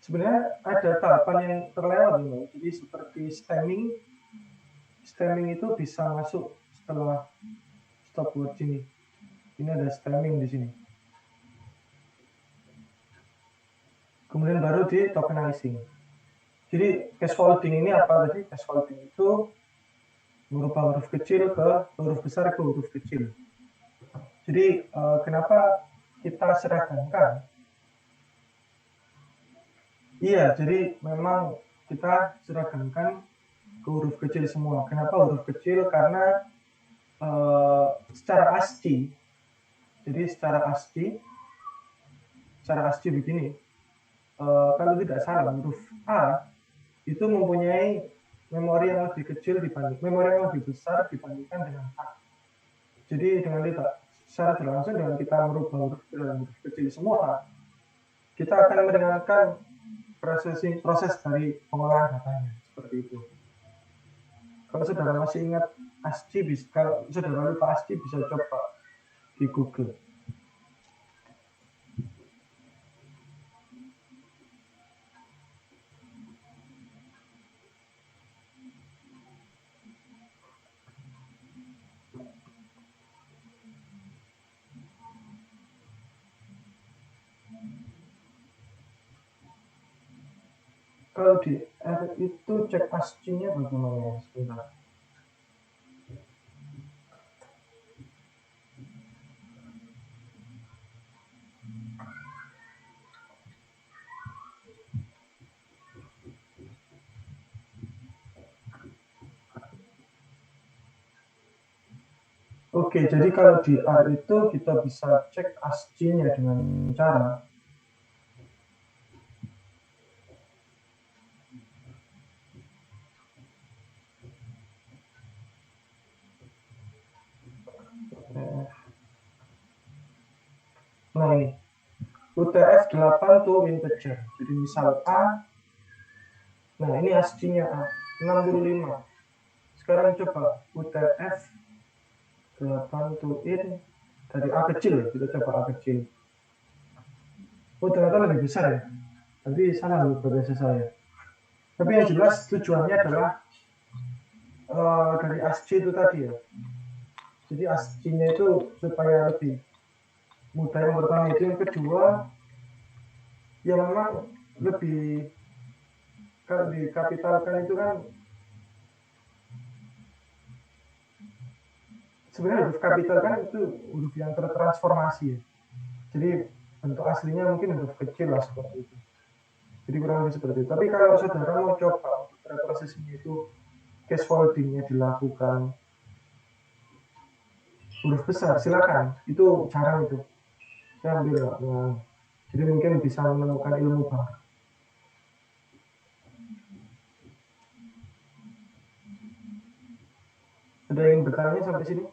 S2: Sebenarnya ada tahapan yang terlewat ini. Jadi seperti stemming. Stemming itu bisa masuk setelah stop word ini. Ini ada stemming di sini. Kemudian baru di tokenizing. Jadi case faulting ini apa tadi? Case faulting itu merubah huruf kecil ke huruf besar ke huruf kecil. Jadi kenapa kita seragamkan? Iya, jadi memang kita seragamkan ke huruf kecil semua. Kenapa huruf kecil? Karena secara ASCII, jadi secara ASCII begini, kalau tidak salah huruf A itu mempunyai memori yang lebih kecil memori yang lebih besar dibandingkan dengan A. Jadi dengan itu secara tidak langsung dengan kita merubah huruf kecil semua, kita akan meringankan proses dari pengolahan datanya, seperti itu. Kalau saudara masih ingat ASCII, kalau saudara lupa ASCII bisa coba di Google. Kalau di R itu cek ASCII-nya bagaimana? Sebentar. Oke, jadi kalau di R itu kita bisa cek ASCII-nya dengan cara nah ini UTF 8 tuh integer. Jadi misal A, nah ini ASCII-nya A 65. Sekarang coba UTF 8 to in dari A kecil ya, kita coba A kecil. Oh ternyata lebih besar ya. Nanti salah loh bahasa saya. Tapi yang jelas tujuannya adalah dari ASCII itu tadi ya. Jadi ASCII-nya itu supaya lebih mudah, yang pertama itu. Yang kedua ya memang lebih, kalau dikapitalkan itu kan sebenarnya huruf kapital kan itu huruf yang tertransformasi ya. Jadi bentuk aslinya mungkin huruf kecil lah seperti itu. Jadi kurang lebih seperti itu. Tapi kalau saudara mau coba proses ini itu case foldingnya dilakukan huruf besar, silakan. Itu jarang itu. Saya ambil ya. Jadi mungkin bisa menemukan ilmu baru. Ada yang bertanya sampai sini?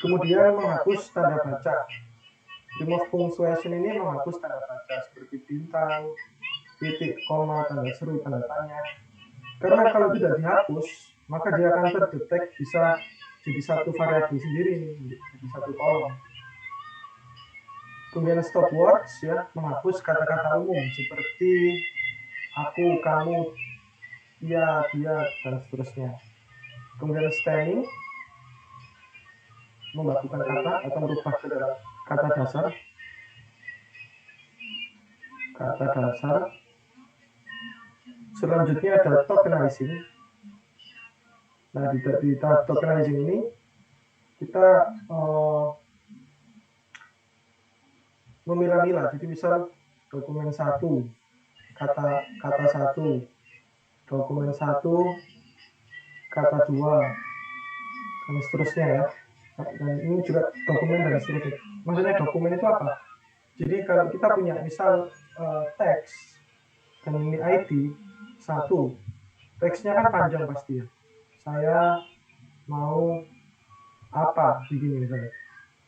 S2: Kemudian menghapus tanda baca. Remove punctuation ini menghapus tanda baca seperti bintang, titik, koma, tanda seru, tanda tanya. Karena kalau tidak dihapus, maka dia akan terdetek bisa jadi satu variabel sendiri, jadi satu kolom. Kemudian stop words ya, menghapus kata-kata umum seperti aku, kamu, ia, dia, dan seterusnya. Kemudian stemming, membakukan kata atau merubah ke dalam kata dasar. Kata dasar. Selanjutnya ada tokenizing. Nah, di tahap tokenizing ini kita memilah-milah. Jadi misal dokumen 1, kata 1, dokumen 1, kata 2, dan seterusnya ya. Dan ini juga dokumen dan seterusnya. Maksudnya dokumen itu apa? Jadi kalau kita punya misal teks dan ini ID 1, teksnya kan panjang pasti ya. Saya mau apa begini misalnya.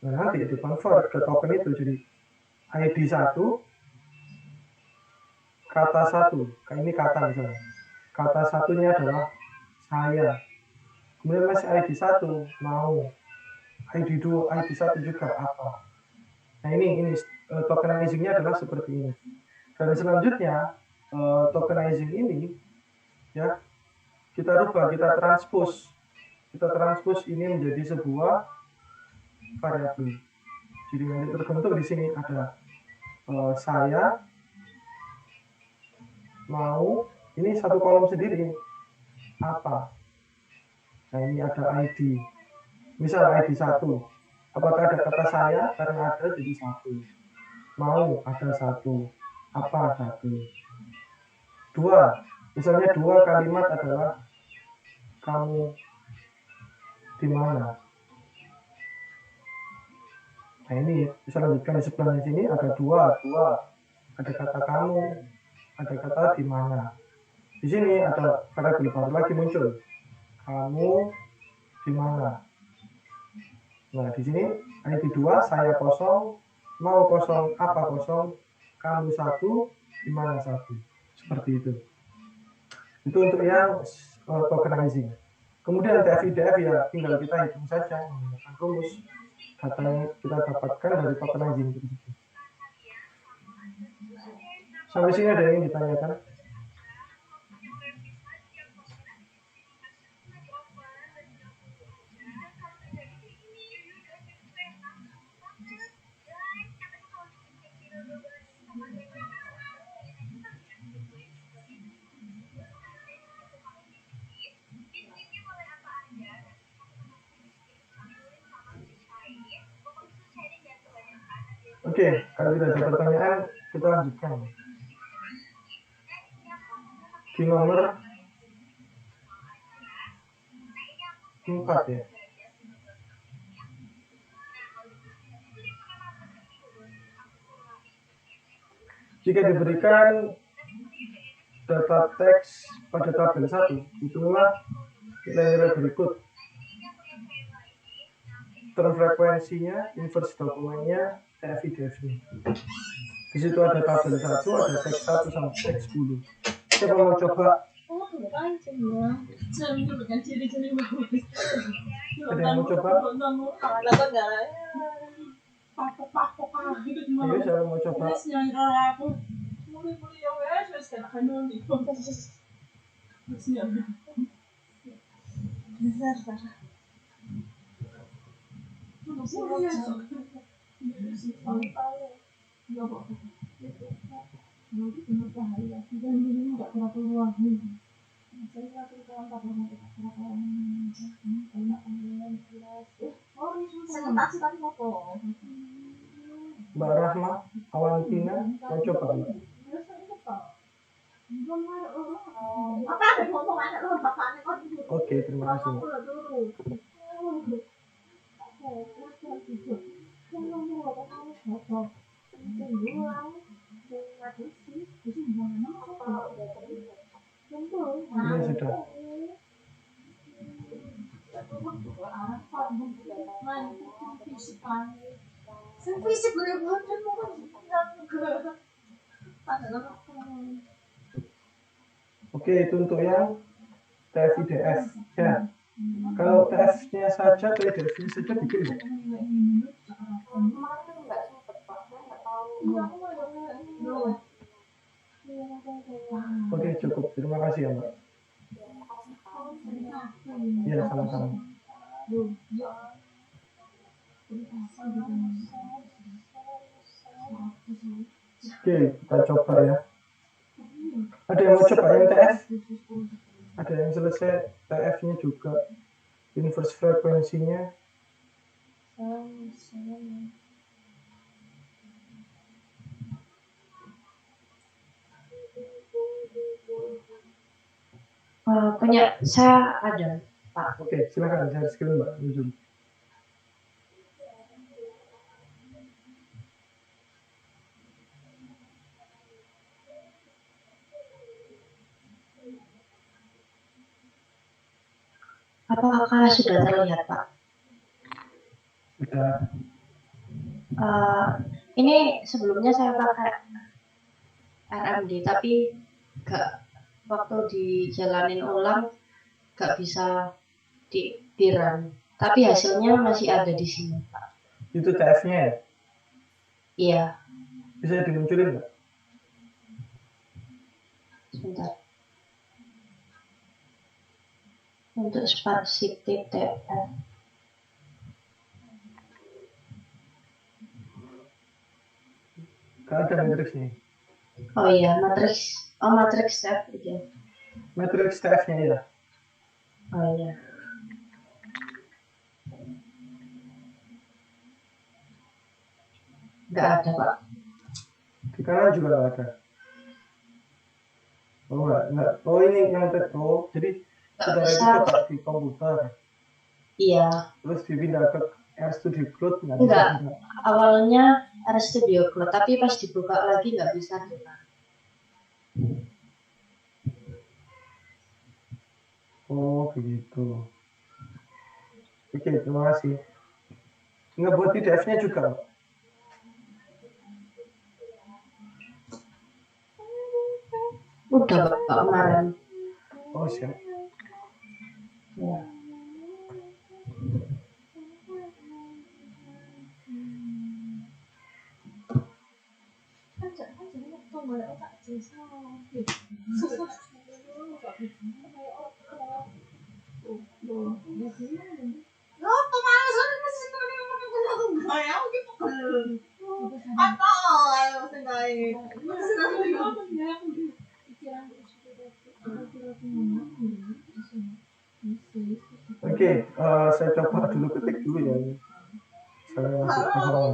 S2: Nah, nanti di convert ke token itu jadi ID 1, kata 1. Ini kata misalnya. Kata satunya adalah saya. Kemudian masih ID 1 mau. ID 2, ID 1 juga apa. Nah ini tokenizingnya adalah seperti ini. Dan selanjutnya tokenizing ini ya kita rubah, kita transpose ini menjadi sebuah variabel. Jadi nanti terbentuk di sini ada saya mau, ini satu kolom sendiri apa. Nah ini ada ID. Misal ID 1. Apakah ada kata saya? Karena ada jadi 1. Mau ada 1. Apa 1. 2. Misalnya 2 kalimat adalah kamu di mana. Nah ini bisa lanjutkan di sebelahnya sini ada 2. Ada kata kamu, ada kata di mana. Di sini ada variabel baru lagi muncul. Kamu di mana. Nah, di sini ID 2 saya kosong, mau kosong apa kosong, kamu 1, gimana 1. Seperti itu. Itu untuk yang tokenizing. Kemudian TF-IDF ya tinggal kita hitung saja menggunakan rumus data yang kita dapatkan dari tokenizing tersebut. Sampai sini ada yang ingin ditanyakan? Oke, kalau tidak ada pertanyaan, kita lanjutkan. Di nomor 4 ya. Jika diberikan data teks pada tabel 1, itulah nilai-nilai berikut. Term frekuensinya, inverse dokumennya, TF-IDF-nya. Di situ ada tabel 1, ada teks 1 sampai teks 10. Siapa mau coba? Ada yang mau coba? Ayo, siapa mau coba? Mbak Rahma, Awantina, mau coba Mbak? Oke, terima kasih. Iya, sudah. Oke, itu untuk yang TF-IDF ya. Kalau TF-nya saja, TF-nya saja bikin ya? Oke, cukup. Terima kasih ya, Mbak. Ya, sama-sama. Oke, kita coba ya. Ada yang mau coba yang TF? Ada yang selesai TF-nya juga, inverse frekuensinya.
S8: Punya saya ada, Pak.
S2: Oke, silakan share screen Mbak.
S8: Apakah sudah terlihat, Pak?
S2: Sudah.
S8: Ini sebelumnya saya pakai RMD, tapi waktu dijalanin ulang gak bisa di run, tapi hasilnya masih ada di sini, Pak.
S2: Itu TF-nya ya?
S8: Iya.
S2: Bisa dimunculin nggak?
S8: Sebentar. Untuk sparsity TF.
S2: Gak ada matriksnya.
S8: Oh iya, matriks TF aja.
S2: Matriks TF-nya ya.
S8: Oh iya. Nggak ada, Pak.
S2: Di kanan juga nggak ada. Oh nggak. Oh ini yang jadi saudara itu coba di komputer.
S8: Iya.
S2: Terus dipindah ke RStudio Cloud nggak bisa?
S8: Enggak. Awalnya RStudio Cloud, tapi pas dibuka lagi nggak bisa.
S2: Oh begitu. Oke, terima kasih. ngebuat PDF-nya juga.
S8: Udah Pak kemarin.
S2: Oh siap.
S8: Ya.
S2: Oke, saya coba dulu ketik dulu ya. Saya masih paham.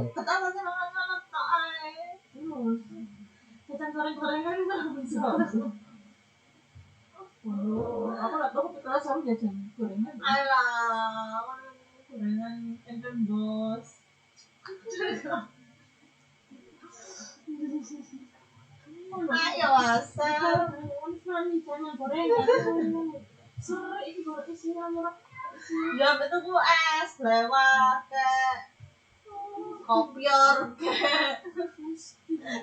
S9: Aku nggak tahu ketika selalu jajan gorengan. Alah, gorengan enten bos. Ayo asal, selalu jajan gorengan. Sore ini goreng isinya murah. Ya betul bu es lewat ke kopior ke.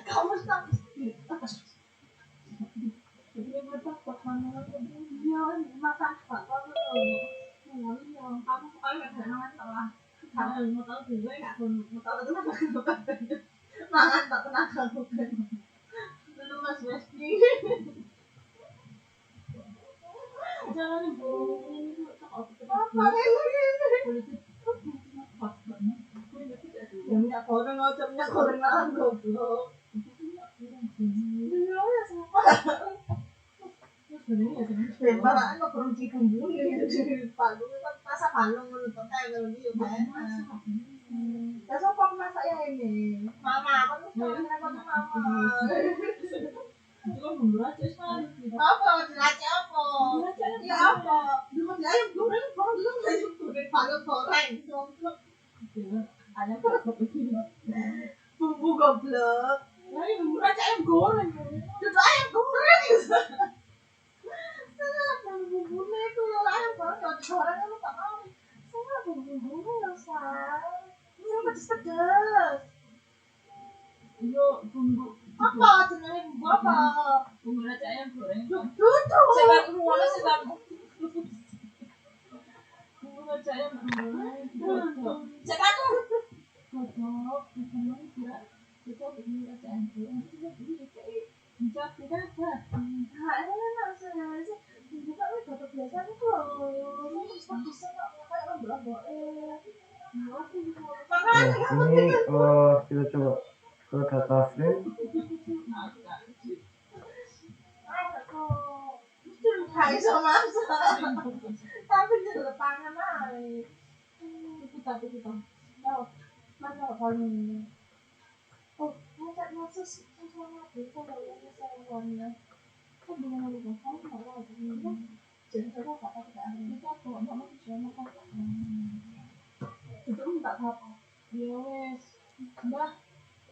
S9: Kamu tak. Dia bertakwa mana dia makan pak kamu kamu sekali nggak jangan salah kamu mau tahu juga nggak mau tahu itu makan tak pernah kamu kan dulu mas Westi jangan bohong apa yang minyak goreng aja minyak goreng lah goblok Paraan lo kurang cikum bulu gitu. Palu kan masak palung untuk kalau dia kan. Ya sopok masak ya ini. Mama, aku tuh kenapa tuh mama? Itu kan belajar sekali. Apa? Belajar apa? Ya apa? Dulu dia ayam goreng, kalau dulu ayam goreng palu goreng. Ayam goreng. Bumbu goblok. Ya ini bumbu aja ayam goreng. Itu ayam goreng gitu. Bumbunya itu ayam goreng, gorengnya lu tak mau. Saya bumbunya ya sayang. Ini pedes-pedes. Yo bumbu apa? Jenenge bumbu apa? Bumbu aja ayam goreng. Duduk. Sebab ngono sebab. Bumbu aja ayam goreng. Sebab tuh. Kodok, teman kira kita bumbu aja ayam goreng. Enggak, tidak ada. Nah, ini maksudnya sih. Buka nih batuk biasa nih tuh. Terus bisa nggak kayak lembab-lembab.
S2: Ini kita coba ke data frame.
S9: Hai sama tapi di depannya naik. Tapi kita. Oh, mana kalau ini? Oh, masuk sama itu kalau ini saya warna. Kan dengan itu kan kalau ini jadi saya tak pakai ada kita kok mau cuma pakai. Itu enggak apa-apa. Ya wes. Mbah,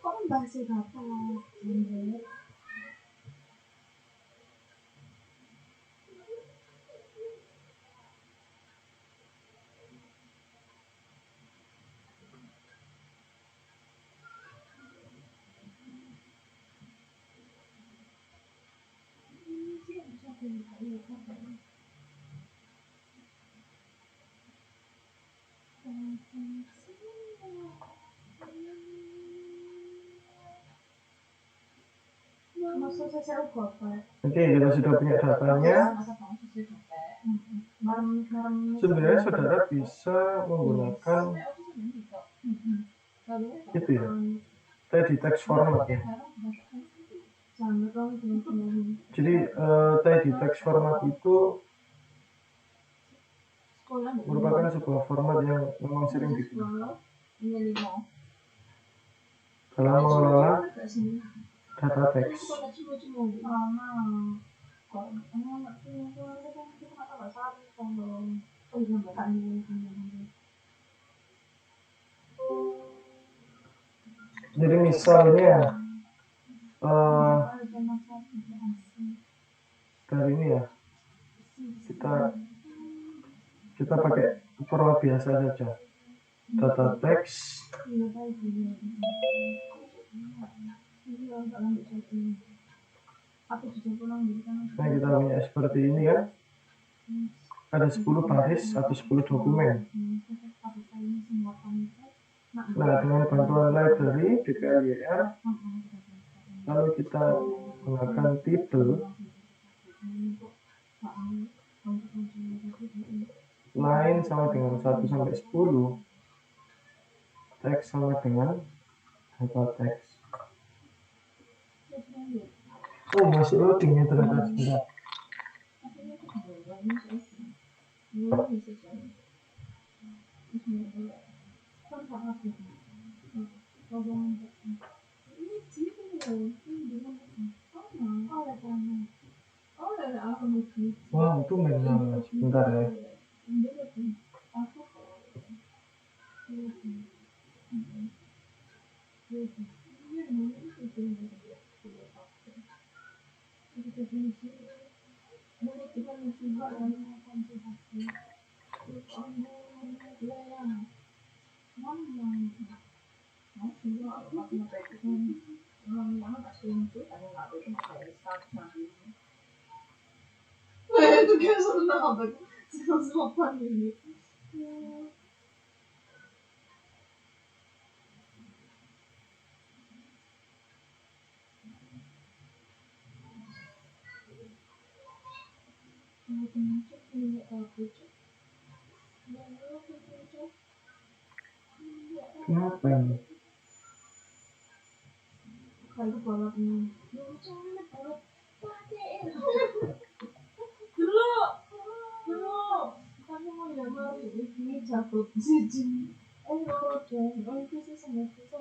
S9: kok mbah sih apa?
S2: Oke, kita sudah punya datanya. Sebenarnya saudara bisa menggunakan itu ya, tadi text format ya. Jadi tadi text format itu merupakan sebuah format yang memang sering digunakan dalam mengelola data teks. Jadi misalnya dari ini ya, kita pakai format biasa saja. data teks. Nah, kita punya seperti ini ya. Ada 10 baris atau 10 dokumen. Nah, dengan bantuan library DPLYR, lalu kita gunakan titel line sama dengan 1 sampai 10, teks sama dengan data teks. Oh, masih loading ya ternyata. Sebentar. Wow, itu memang sebentar ya.
S9: Itu kayak seneng apa? Seneng ini.
S2: Kenapa ini?
S9: Kalau balapnya, dulu, kamu mau ya mari ini cabut siji, dong, itu sih sama itu.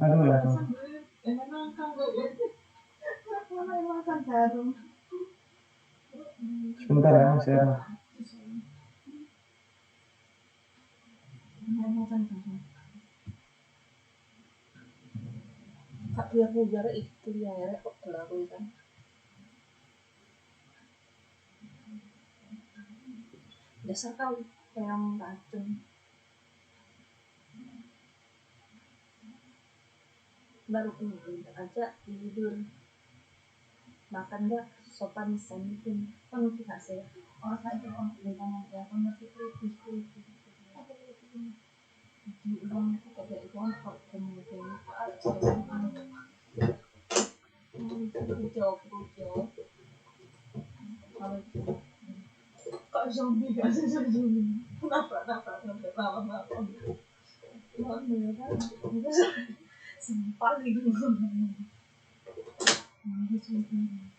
S2: Aduh.
S9: Emang kamu mana makan jarum?
S2: Sebentar ya, Mas Era.
S9: Makan jarum. Kak biar bubar itu ya, kok berlaku kan? Dasar kau yang racun. Baru ini aja tidur. Makan gak sopan santun. Kan kita saya. Oh saya orang bilang ya, kan ngerti kritis. Di uang itu kayak uang kok kemudian Pujo. Kalau kok zombie gak sih zombie? Kenapa? Mana ya kan? Sempal gitu.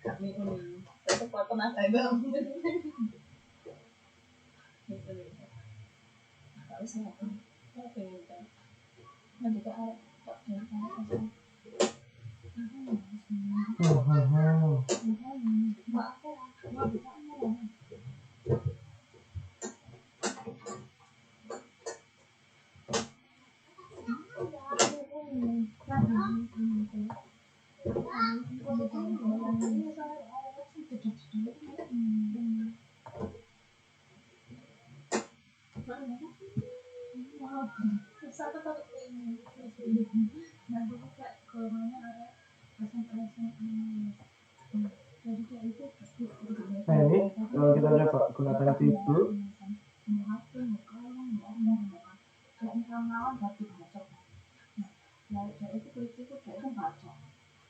S9: Kami ini tetap pernah kayak kalau saya oke nanti tak
S2: Nah ini kalau kita coba gunakan titel,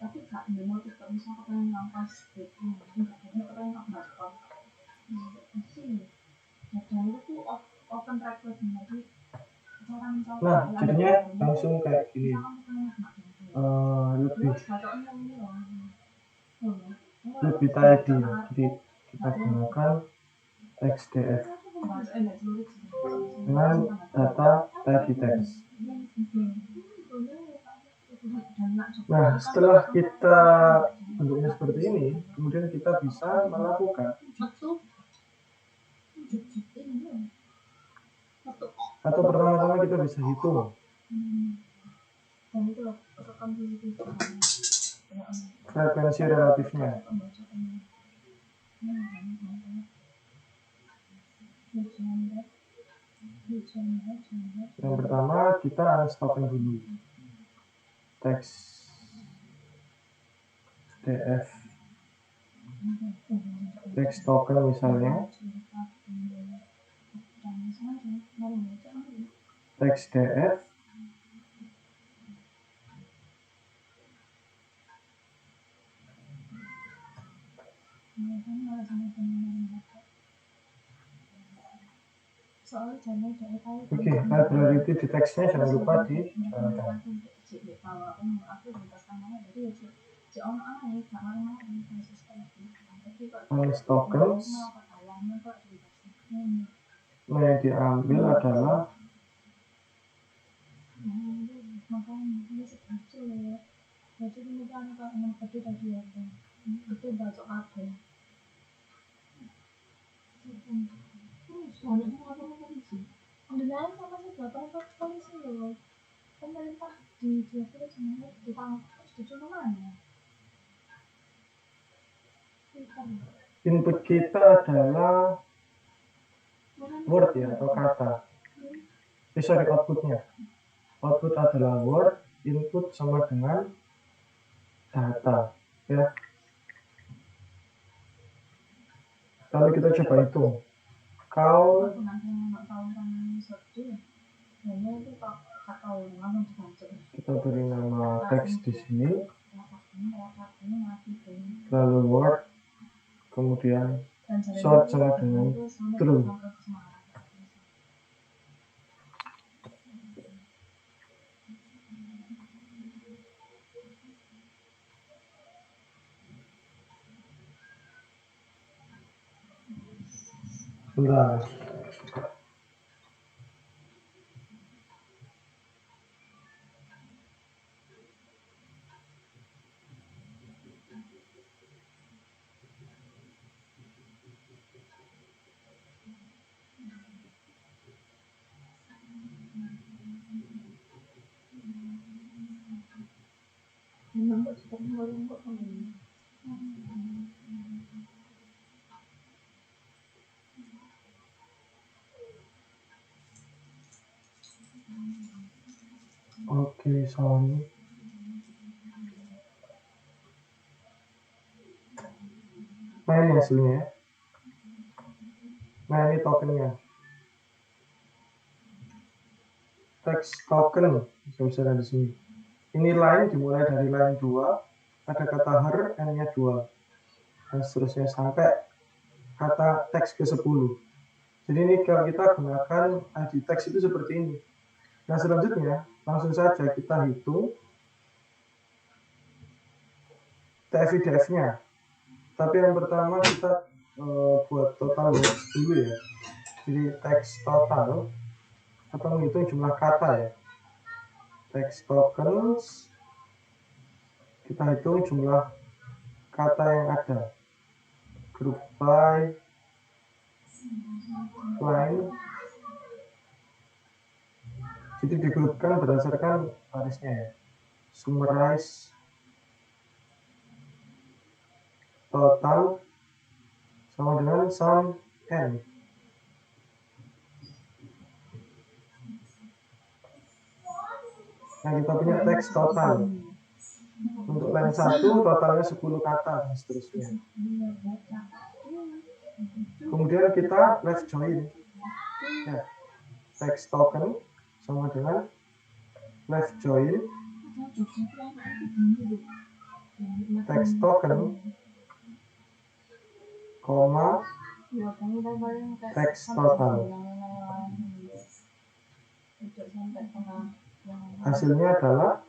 S9: tapi gak nemu tipe misalnya pengen ngangkas itu nggak pengen ngangkas sih jadi itu open record jadi
S2: nah jadinya langsung kayak gini, lebih tidy. Jadi kita gunakan XDF dengan data tidy text. Nah, setelah kita bentuknya seperti ini, kemudian kita bisa melakukan atau pertama-tama kita bisa hitung frekuensi relatifnya. Yang pertama kita stopin dulu teks df teks token misalnya, teks df Oke, library di teksnya jangan lupa dijalankan. Tokens, nah yang diambil adalah
S9: pemerintah di Jayapura sebenarnya ditangkap terus diculik mana?
S2: Input kita adalah word ya atau kata. Sorry, outputnya. Output adalah word, input sama dengan data ya. Lalu kita coba hitung. Kalau kita beri nama teks di sini, lalu word, kemudian short sama dengan true. Bentar. Oke, sorry. Nah ini hasilnya ya. Nah ini tokennya. Teks token, misalnya di sini. Ini line dimulai dari line 2, ada kata her, n-nya 2. Dan seterusnya sampai kata teks ke-10. Jadi ini kalau kita gunakan ID teks itu seperti ini. Nah selanjutnya langsung saja kita hitung TF-IDF-nya. Tapi yang pertama kita buat total words dulu ya. Jadi teks total atau menghitung jumlah kata ya. Teks tokens kita hitung jumlah kata yang ada. Group by line. Jadi digrupkan berdasarkan barisnya ya. Summarize total sama dengan sum n. Nah kita punya teks total. Untuk line 1 totalnya 10 kata dan seterusnya. Kemudian kita left join ya. Teks token sama dengan left join teks token koma teks total. Hasilnya adalah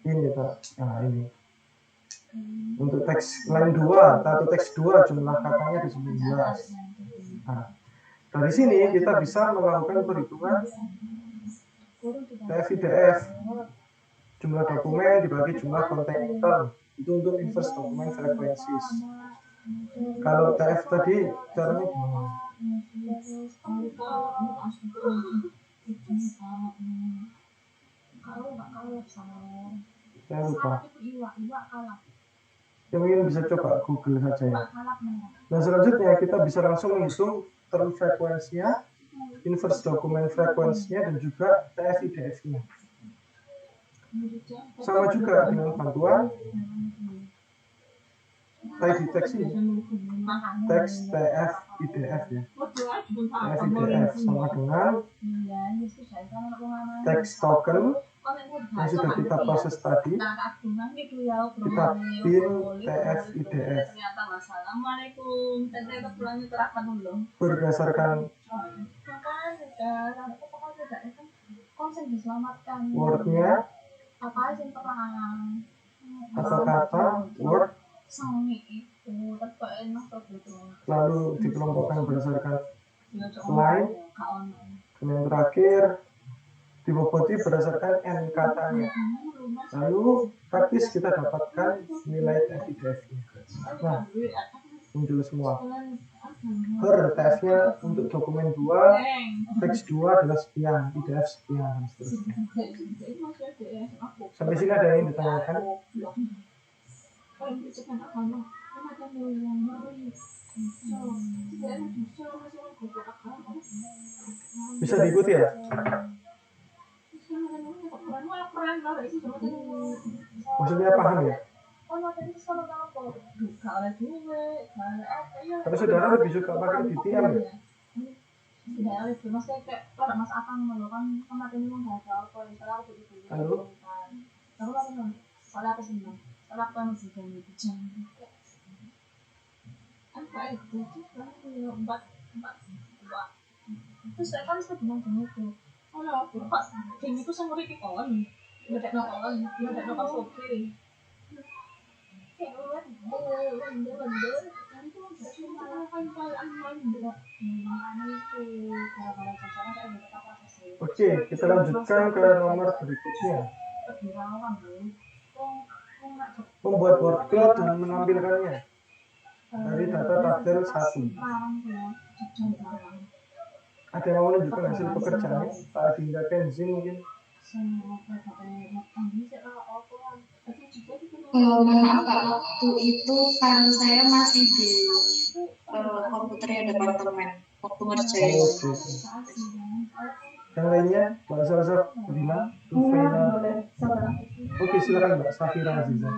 S2: ini Pak. Nah ini untuk teks line 2 atau teks 2 jumlah katanya di 19. Nah, dari sini kita bisa melakukan perhitungan TF-IDF, jumlah dokumen dibagi jumlah konten item. Itu untuk inverse dokumen frequencies. Kalau TF tadi caranya gimana? Saya lupa. Yang mungkin bisa coba Google saja ya. Nah selanjutnya kita bisa langsung menghitung term frekuensinya inverse dokumen frekuensinya dan juga TF-IDF-nya. Sama juga dengan bantuan type deteksi teks TF-IDF ya. TF-IDF sama dengan teks token yang sudah kita proses tadi, kita pin TF-IDF berdasarkan word-nya atau kata word, lalu dikelompokkan berdasarkan line, dan yang terakhir diboboti berdasarkan n katanya. Lalu praktis kita dapatkan nilai TF-IDF-nya. Nah, muncul semua. TF-nya untuk dokumen 2, teks 2 adalah sekian, IDF sekian, dan seterusnya. Sampai sini ada yang ditanyakan? Bisa diikuti ya? Maksudnya paham ya? Tapi saudara lebih suka pakai DTM ya? Halo?
S9: Terus saya kan sudah bilang gitu. Oh no, pas game itu saya ngeri kawan, nggak ada kawan, nggak ada pas oke.
S2: Oke, kita lanjutkan ke nomor berikutnya. Membuat word cloud dan mengambilkannya dari data tabel 1. Ada yang mau menunjukkan hasil pekerjaannya? Pak Dinda Kenzi mungkin?
S3: Maaf Pak, waktu itu kan saya masih di komputernya departemen waktu ngerjain.
S2: Yang lainnya, Mbak Salsa Fadila, Tufaila. Oke, silakan Mbak Safira Aziza.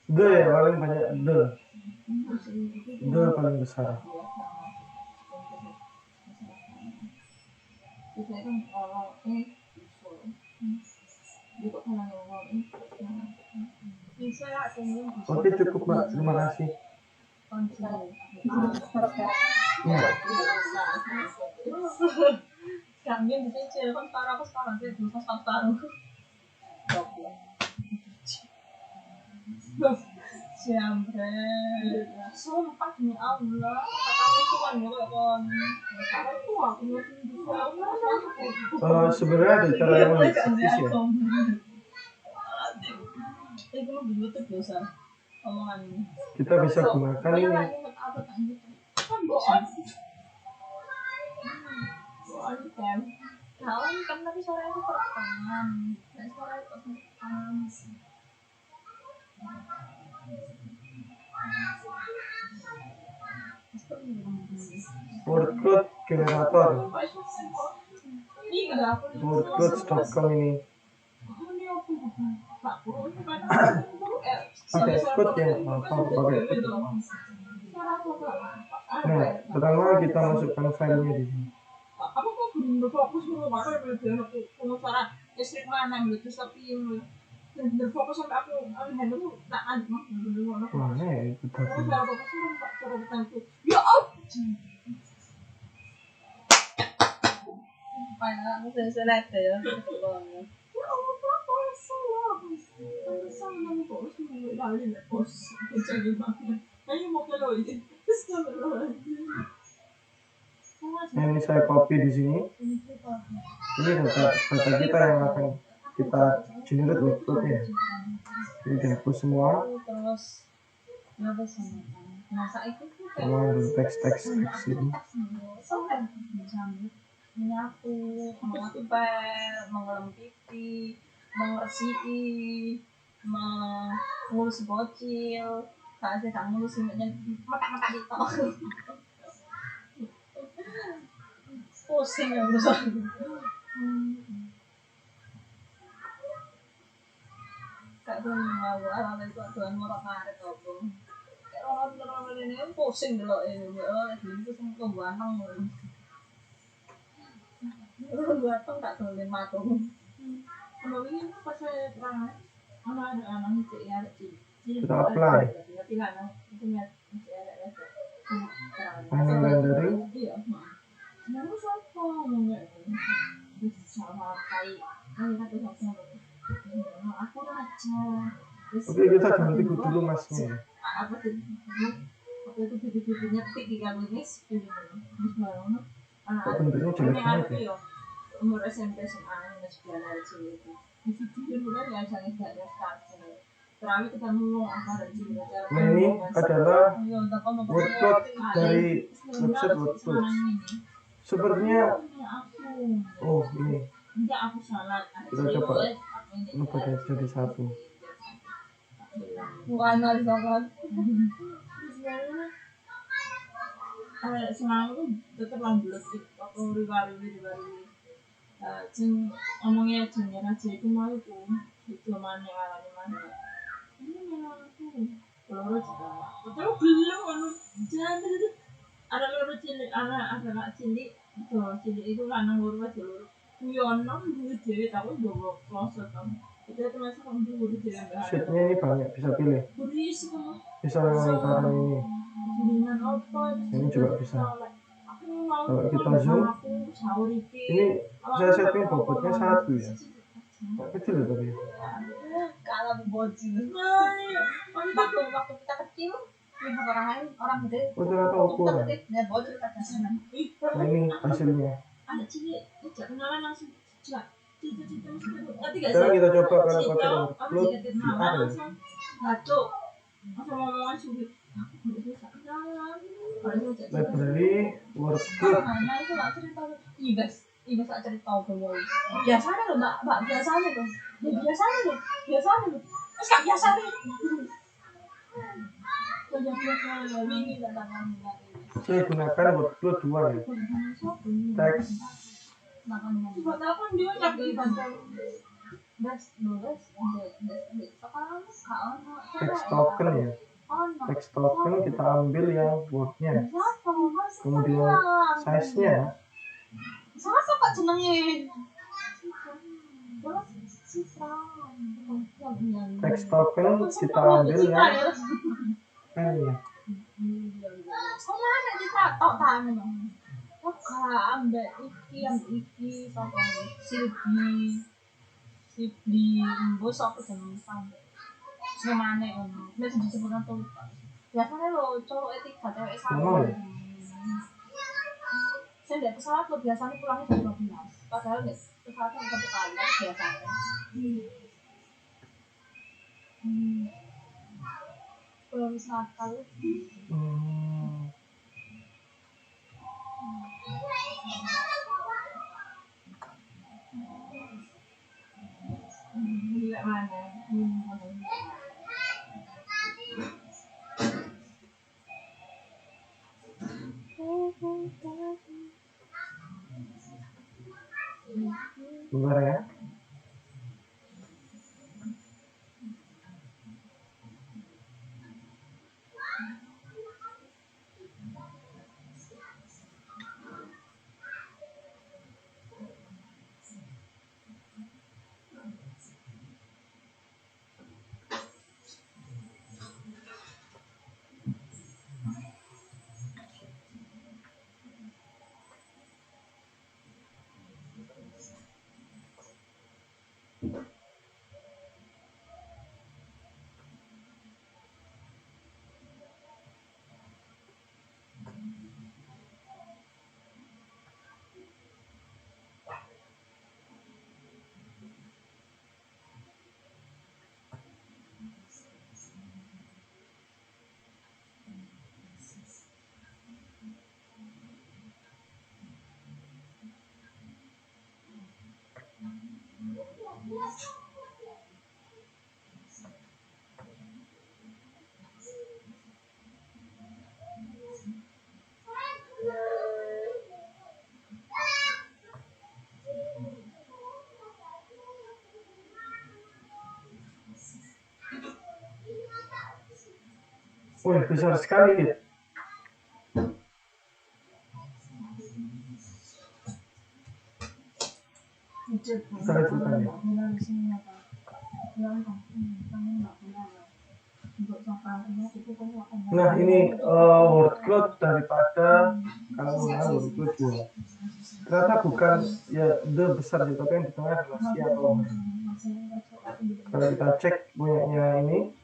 S2: The ya, paling banyak the paling besar. Oke, cukup Mbak, terima kasih. Ya.
S9: Kami dicicil kan para sekarang saya dulu pas taruh. Siambre, sumpah demi Allah, kata Tuhan ya kon. Aku
S2: Sebenarnya ada cara yang lebih praktis ya.
S9: Itu dulu tuh biasa omongan ini.
S2: Kita bisa gunakan ini.
S9: Kan bohong kan. Tahu kan tapi sore itu pertangan. Dan sore itu pertangan.
S2: Word cloud generator. Wordcloud.com ini pakai code yang pakai code. Nah, pertama kita masukkan filenya di sini.
S9: Aku kok belum fokus mengenai cara listrik mana gitu tapi berfokus sampai aku handle tak ada
S2: Mana ya itu tadi?
S9: Ya aku selesai ya.
S2: Ini saya copy di sini. Ini data kita yang akan kita generate outputnya, jadi dihapus semua,
S9: terus apa sih masa itu
S2: semua ada teks ini.
S9: menyapu, mengepel, mengelem pipi, mengersihi, mengurus bocil, saat saya ngurus mata itu, pusing ya urusan. Kak tuh mau ala itu tuan murah karet apa? Orang ini pusing dulu ini, itu semua ganteng. Ganteng tak tulen matung. Kalau ini pas saya terang, anak itu ya
S2: Kita apply final rendering.
S9: Iya, mau siapa ngomongnya? Sama kayak kata aku aja.
S2: Oke, kita ganti dulu masnya ya.
S9: Apa sih? Waktu itu pipi-pipinya tiga lunis,
S2: Kok bentuknya jelek banget ya?
S9: Umur SMP SMA yang sekian dari sini itu. Di situ mulai ya saya nggak ada start. Terakhir kita ngomong apa dari
S2: Nah ini adalah workflow dari website workflow. Sepertinya, oh ini kita coba ubah jadi satu.
S9: Bukan harus banget. Semangat tuh tetap lanjut waktu ribaru. Jeng ngomongnya jengnya aja itu mau itu mana ini memang aku peluru juga betul belum jangan itu ada peluru cilik anak cilik itu lanang peluru peluru kuyono dulu dewi tahu dua kloset kamu itu termasuk kamu dulu dewi
S2: Sheetnya ini banyak, bisa pilih, bisa lingkaran ini juga bisa. Kalau kita zoom, ini saya setting bobotnya 1 ya, kecil ya tapi
S9: kalau bocil waktu kita kecil lihat orang lain orang gede
S2: ternyata ukuran.
S9: bocil kata sana
S2: Nah ini hasilnya.
S9: ada cilik kenalan langsung coba
S2: Sekarang kita coba kalau pakai workflow VR ya.
S9: ngaco masa ngomongan sulit
S2: Library workflow.
S9: nah itu nggak cerita ibas tak cerita bahwa biasanya loh mbak biasanya loh biasanya loh terus nggak biasa nih
S2: Saya gunakan workflow 2 ya, teks teks token ya. Teks token kita ambil yang wordnya, kemudian size-nya.
S9: Siapa kok jenenge?
S2: Teks token kita ambil yang N-nya.
S9: Kok mana ditatok tangan? Kok ambek iki sapa Sibli mbos apa jeneng sampe. Semane ngono. Nek disebutkan tuh. Biasanya lo cowok etika cewek sama. Saya tidak pesawat lo biasanya pulangnya jam 12. Padahal nih pesawatnya satu kali biasanya. Belum nakal. Tidak mana.
S2: Bentar ya. Wih, besar sekali ya. Kita lihat urutannya. Nah, ini word cloud daripada kalau menggunakan word cloud 2. Ternyata bukan ya the besar sih, tapi yang di tengah adalah si atau her. Kalau kita cek punyanya ini,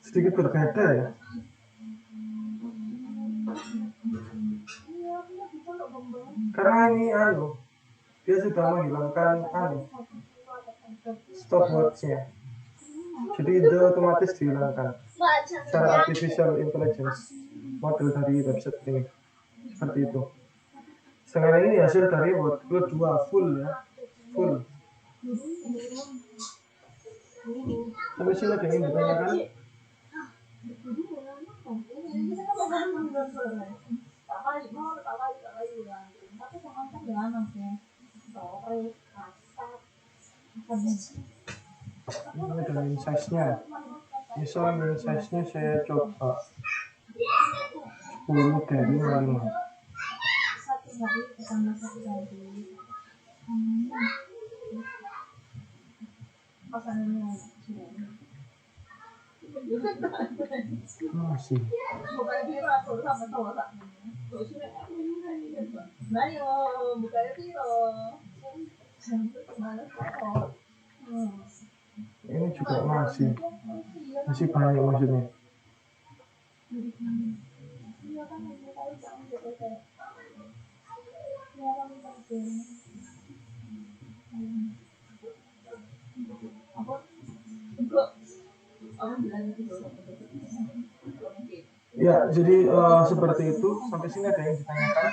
S2: sedikit berbeda ya. Karena ini dia sudah menghilangkan stopwatch-nya. Jadi itu otomatis dihilangkan secara artificial intelligence model dari website ini. Seperti itu. Sekarang ini hasil dari word cloud 2 full ya. Full. Sampai sini ada yang ditanyakan? Ini ada min size-nya. Misal min size-nya saya coba 10 dari 5. Masih. Ini juga masih banyak maksudnya. Ya, jadi seperti itu. Sampai sini ada yang ditanyakan?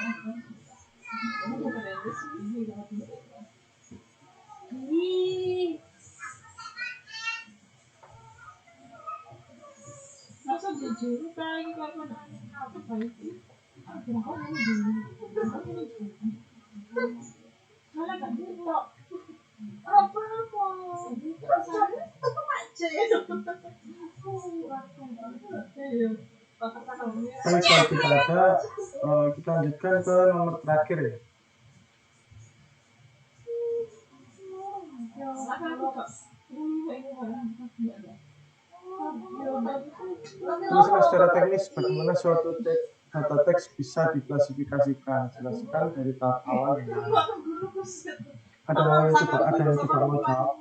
S2: Baik, kalau kita ada, kita lanjutkan ke nomor terakhir ya. Tulislah secara teknis bagaimana suatu data teks bisa diklasifikasikan. Jelaskan dari tahap awal. Ada yang coba mau jawab?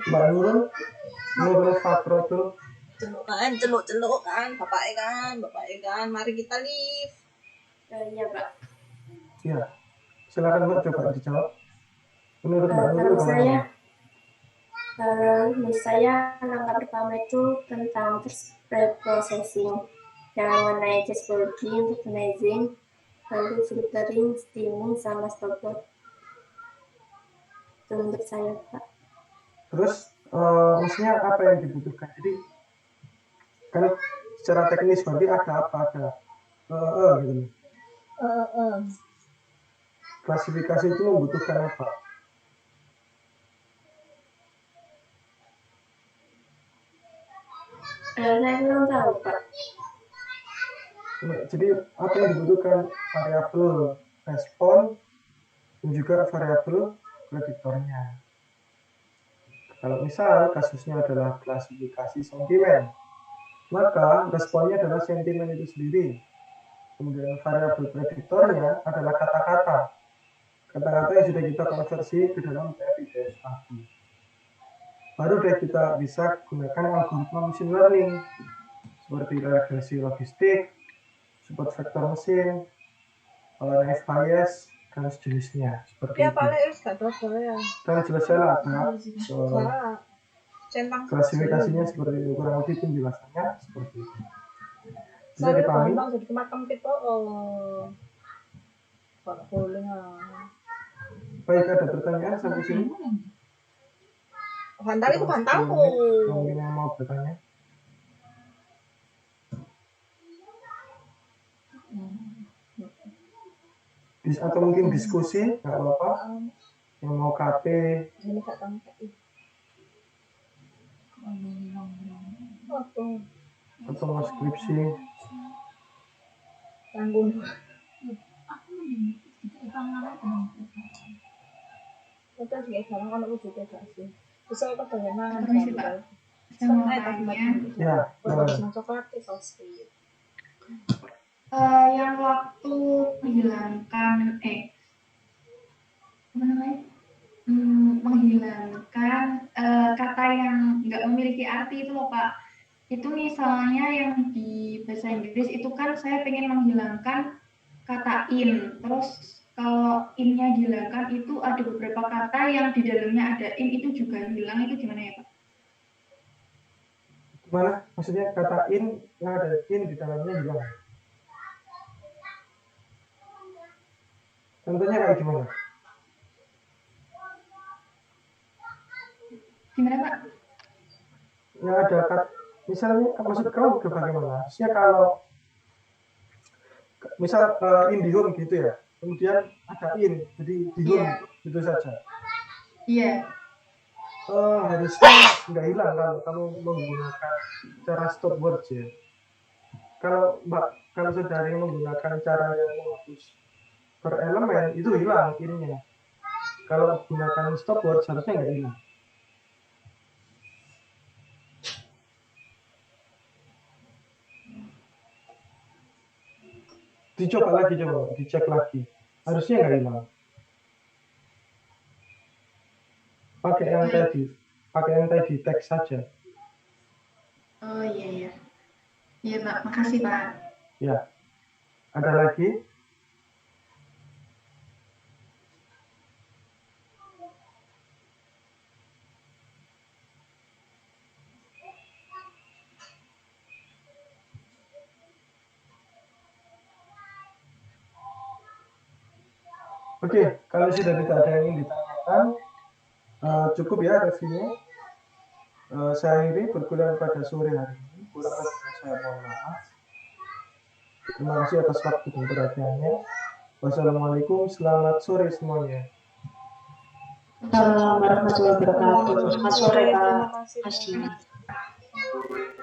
S2: Mbak Nurul Fakrotul.
S1: Celuk kan, bapak kan, mari kita live.
S5: Iya, Pak.
S2: Ya, silakan Mbak, coba dijawab. Menurut Mbak Nurul
S5: Kalau saya langkah pertama itu tentang pre-processing yang mengenai dashboarding, organizing, lalu filtering, steaming, sama stopwatch. Itu menurut saya, Pak.
S2: Terus maksudnya apa yang dibutuhkan? Jadi kan secara teknis berarti ada apa? Gitu. Klasifikasi itu membutuhkan apa?
S5: Saya belum tahu, Pak.
S2: Jadi apa yang dibutuhkan? Variabel respon dan juga variabel prediktornya. Kalau misal kasusnya adalah klasifikasi sentimen, maka responnya adalah sentimen itu sendiri. Kemudian variabel prediktornya adalah kata-kata. Kata-kata yang sudah kita konversi ke dalam TF-IDS tadi. Baru deh kita bisa gunakan algoritma machine learning seperti regresi logistik, support vektor mesin, naive bias, dan sejenisnya. Seperti
S1: Ya
S2: itu.
S1: paling harus gak terus ya.
S2: Dan selesai lah tahap
S1: Centang
S2: klasifikasinya seperti itu, kurang lebih penjelasannya seperti itu. Bisa
S1: saya
S2: dipahami?
S1: gampang jadi macam tipe boleh
S2: Baik, ada pertanyaan sampai sini?
S1: bantal itu bantalku.
S2: Mungkin yang mau bertanya? Atau mungkin diskusi, nggak apa-apa. Yang mau KT,
S1: Ini gak tangkap.
S2: atau mau skripsi.
S1: Tanggung. Kita juga sekarang kan aku juga gak sih. Bisa apa bagaimana?
S3: Permisi Pak, saya mau tanya.
S2: Ya,
S1: coklat itu pasti.
S3: Yang waktu menghilangkan apa namanya? Menghilangkan kata yang nggak memiliki arti itu loh Pak. Itu misalnya yang di bahasa Inggris itu kan saya pengen menghilangkan kata in, terus kalau in-nya dihilangkan itu ada beberapa kata yang di dalamnya ada in itu juga hilang, itu gimana ya Pak?
S2: Gimana? Maksudnya kata in yang ada in di dalamnya hilang. Contohnya kayak gimana?
S3: Gimana Pak?
S2: Yang ada kata, misalnya maksud kamu ke bagaimana? Harusnya kalau misal IndiHome gitu ya, kemudian ada in, jadi di home gitu saja.
S3: Iya.
S2: Harusnya nggak hilang kalau kamu menggunakan cara stop word ya. Kalau saudari menggunakan cara yang menghapus per elemen itu hilang innya. Kalau gunakan stop word seharusnya nggak hilang. Dicoba lagi, dicek lagi. Harusnya nggak hilang. Pakai yang tadi teks saja.
S3: Oh iya. Iya Pak, makasih Pak.
S2: Ya. Ada lagi? Oke, kalau sudah tidak ada yang ingin ditanyakan, cukup ya reviewnya. Saya akhiri perkuliahan pada sore hari ini. Kurang lebih saya mohon maaf. Terima kasih atas waktu dan perhatiannya. Wassalamualaikum, selamat sore semuanya.
S8: Assalamualaikum warahmatullahi wabarakatuh. Selamat sore Pak.
S1: Terima kasih.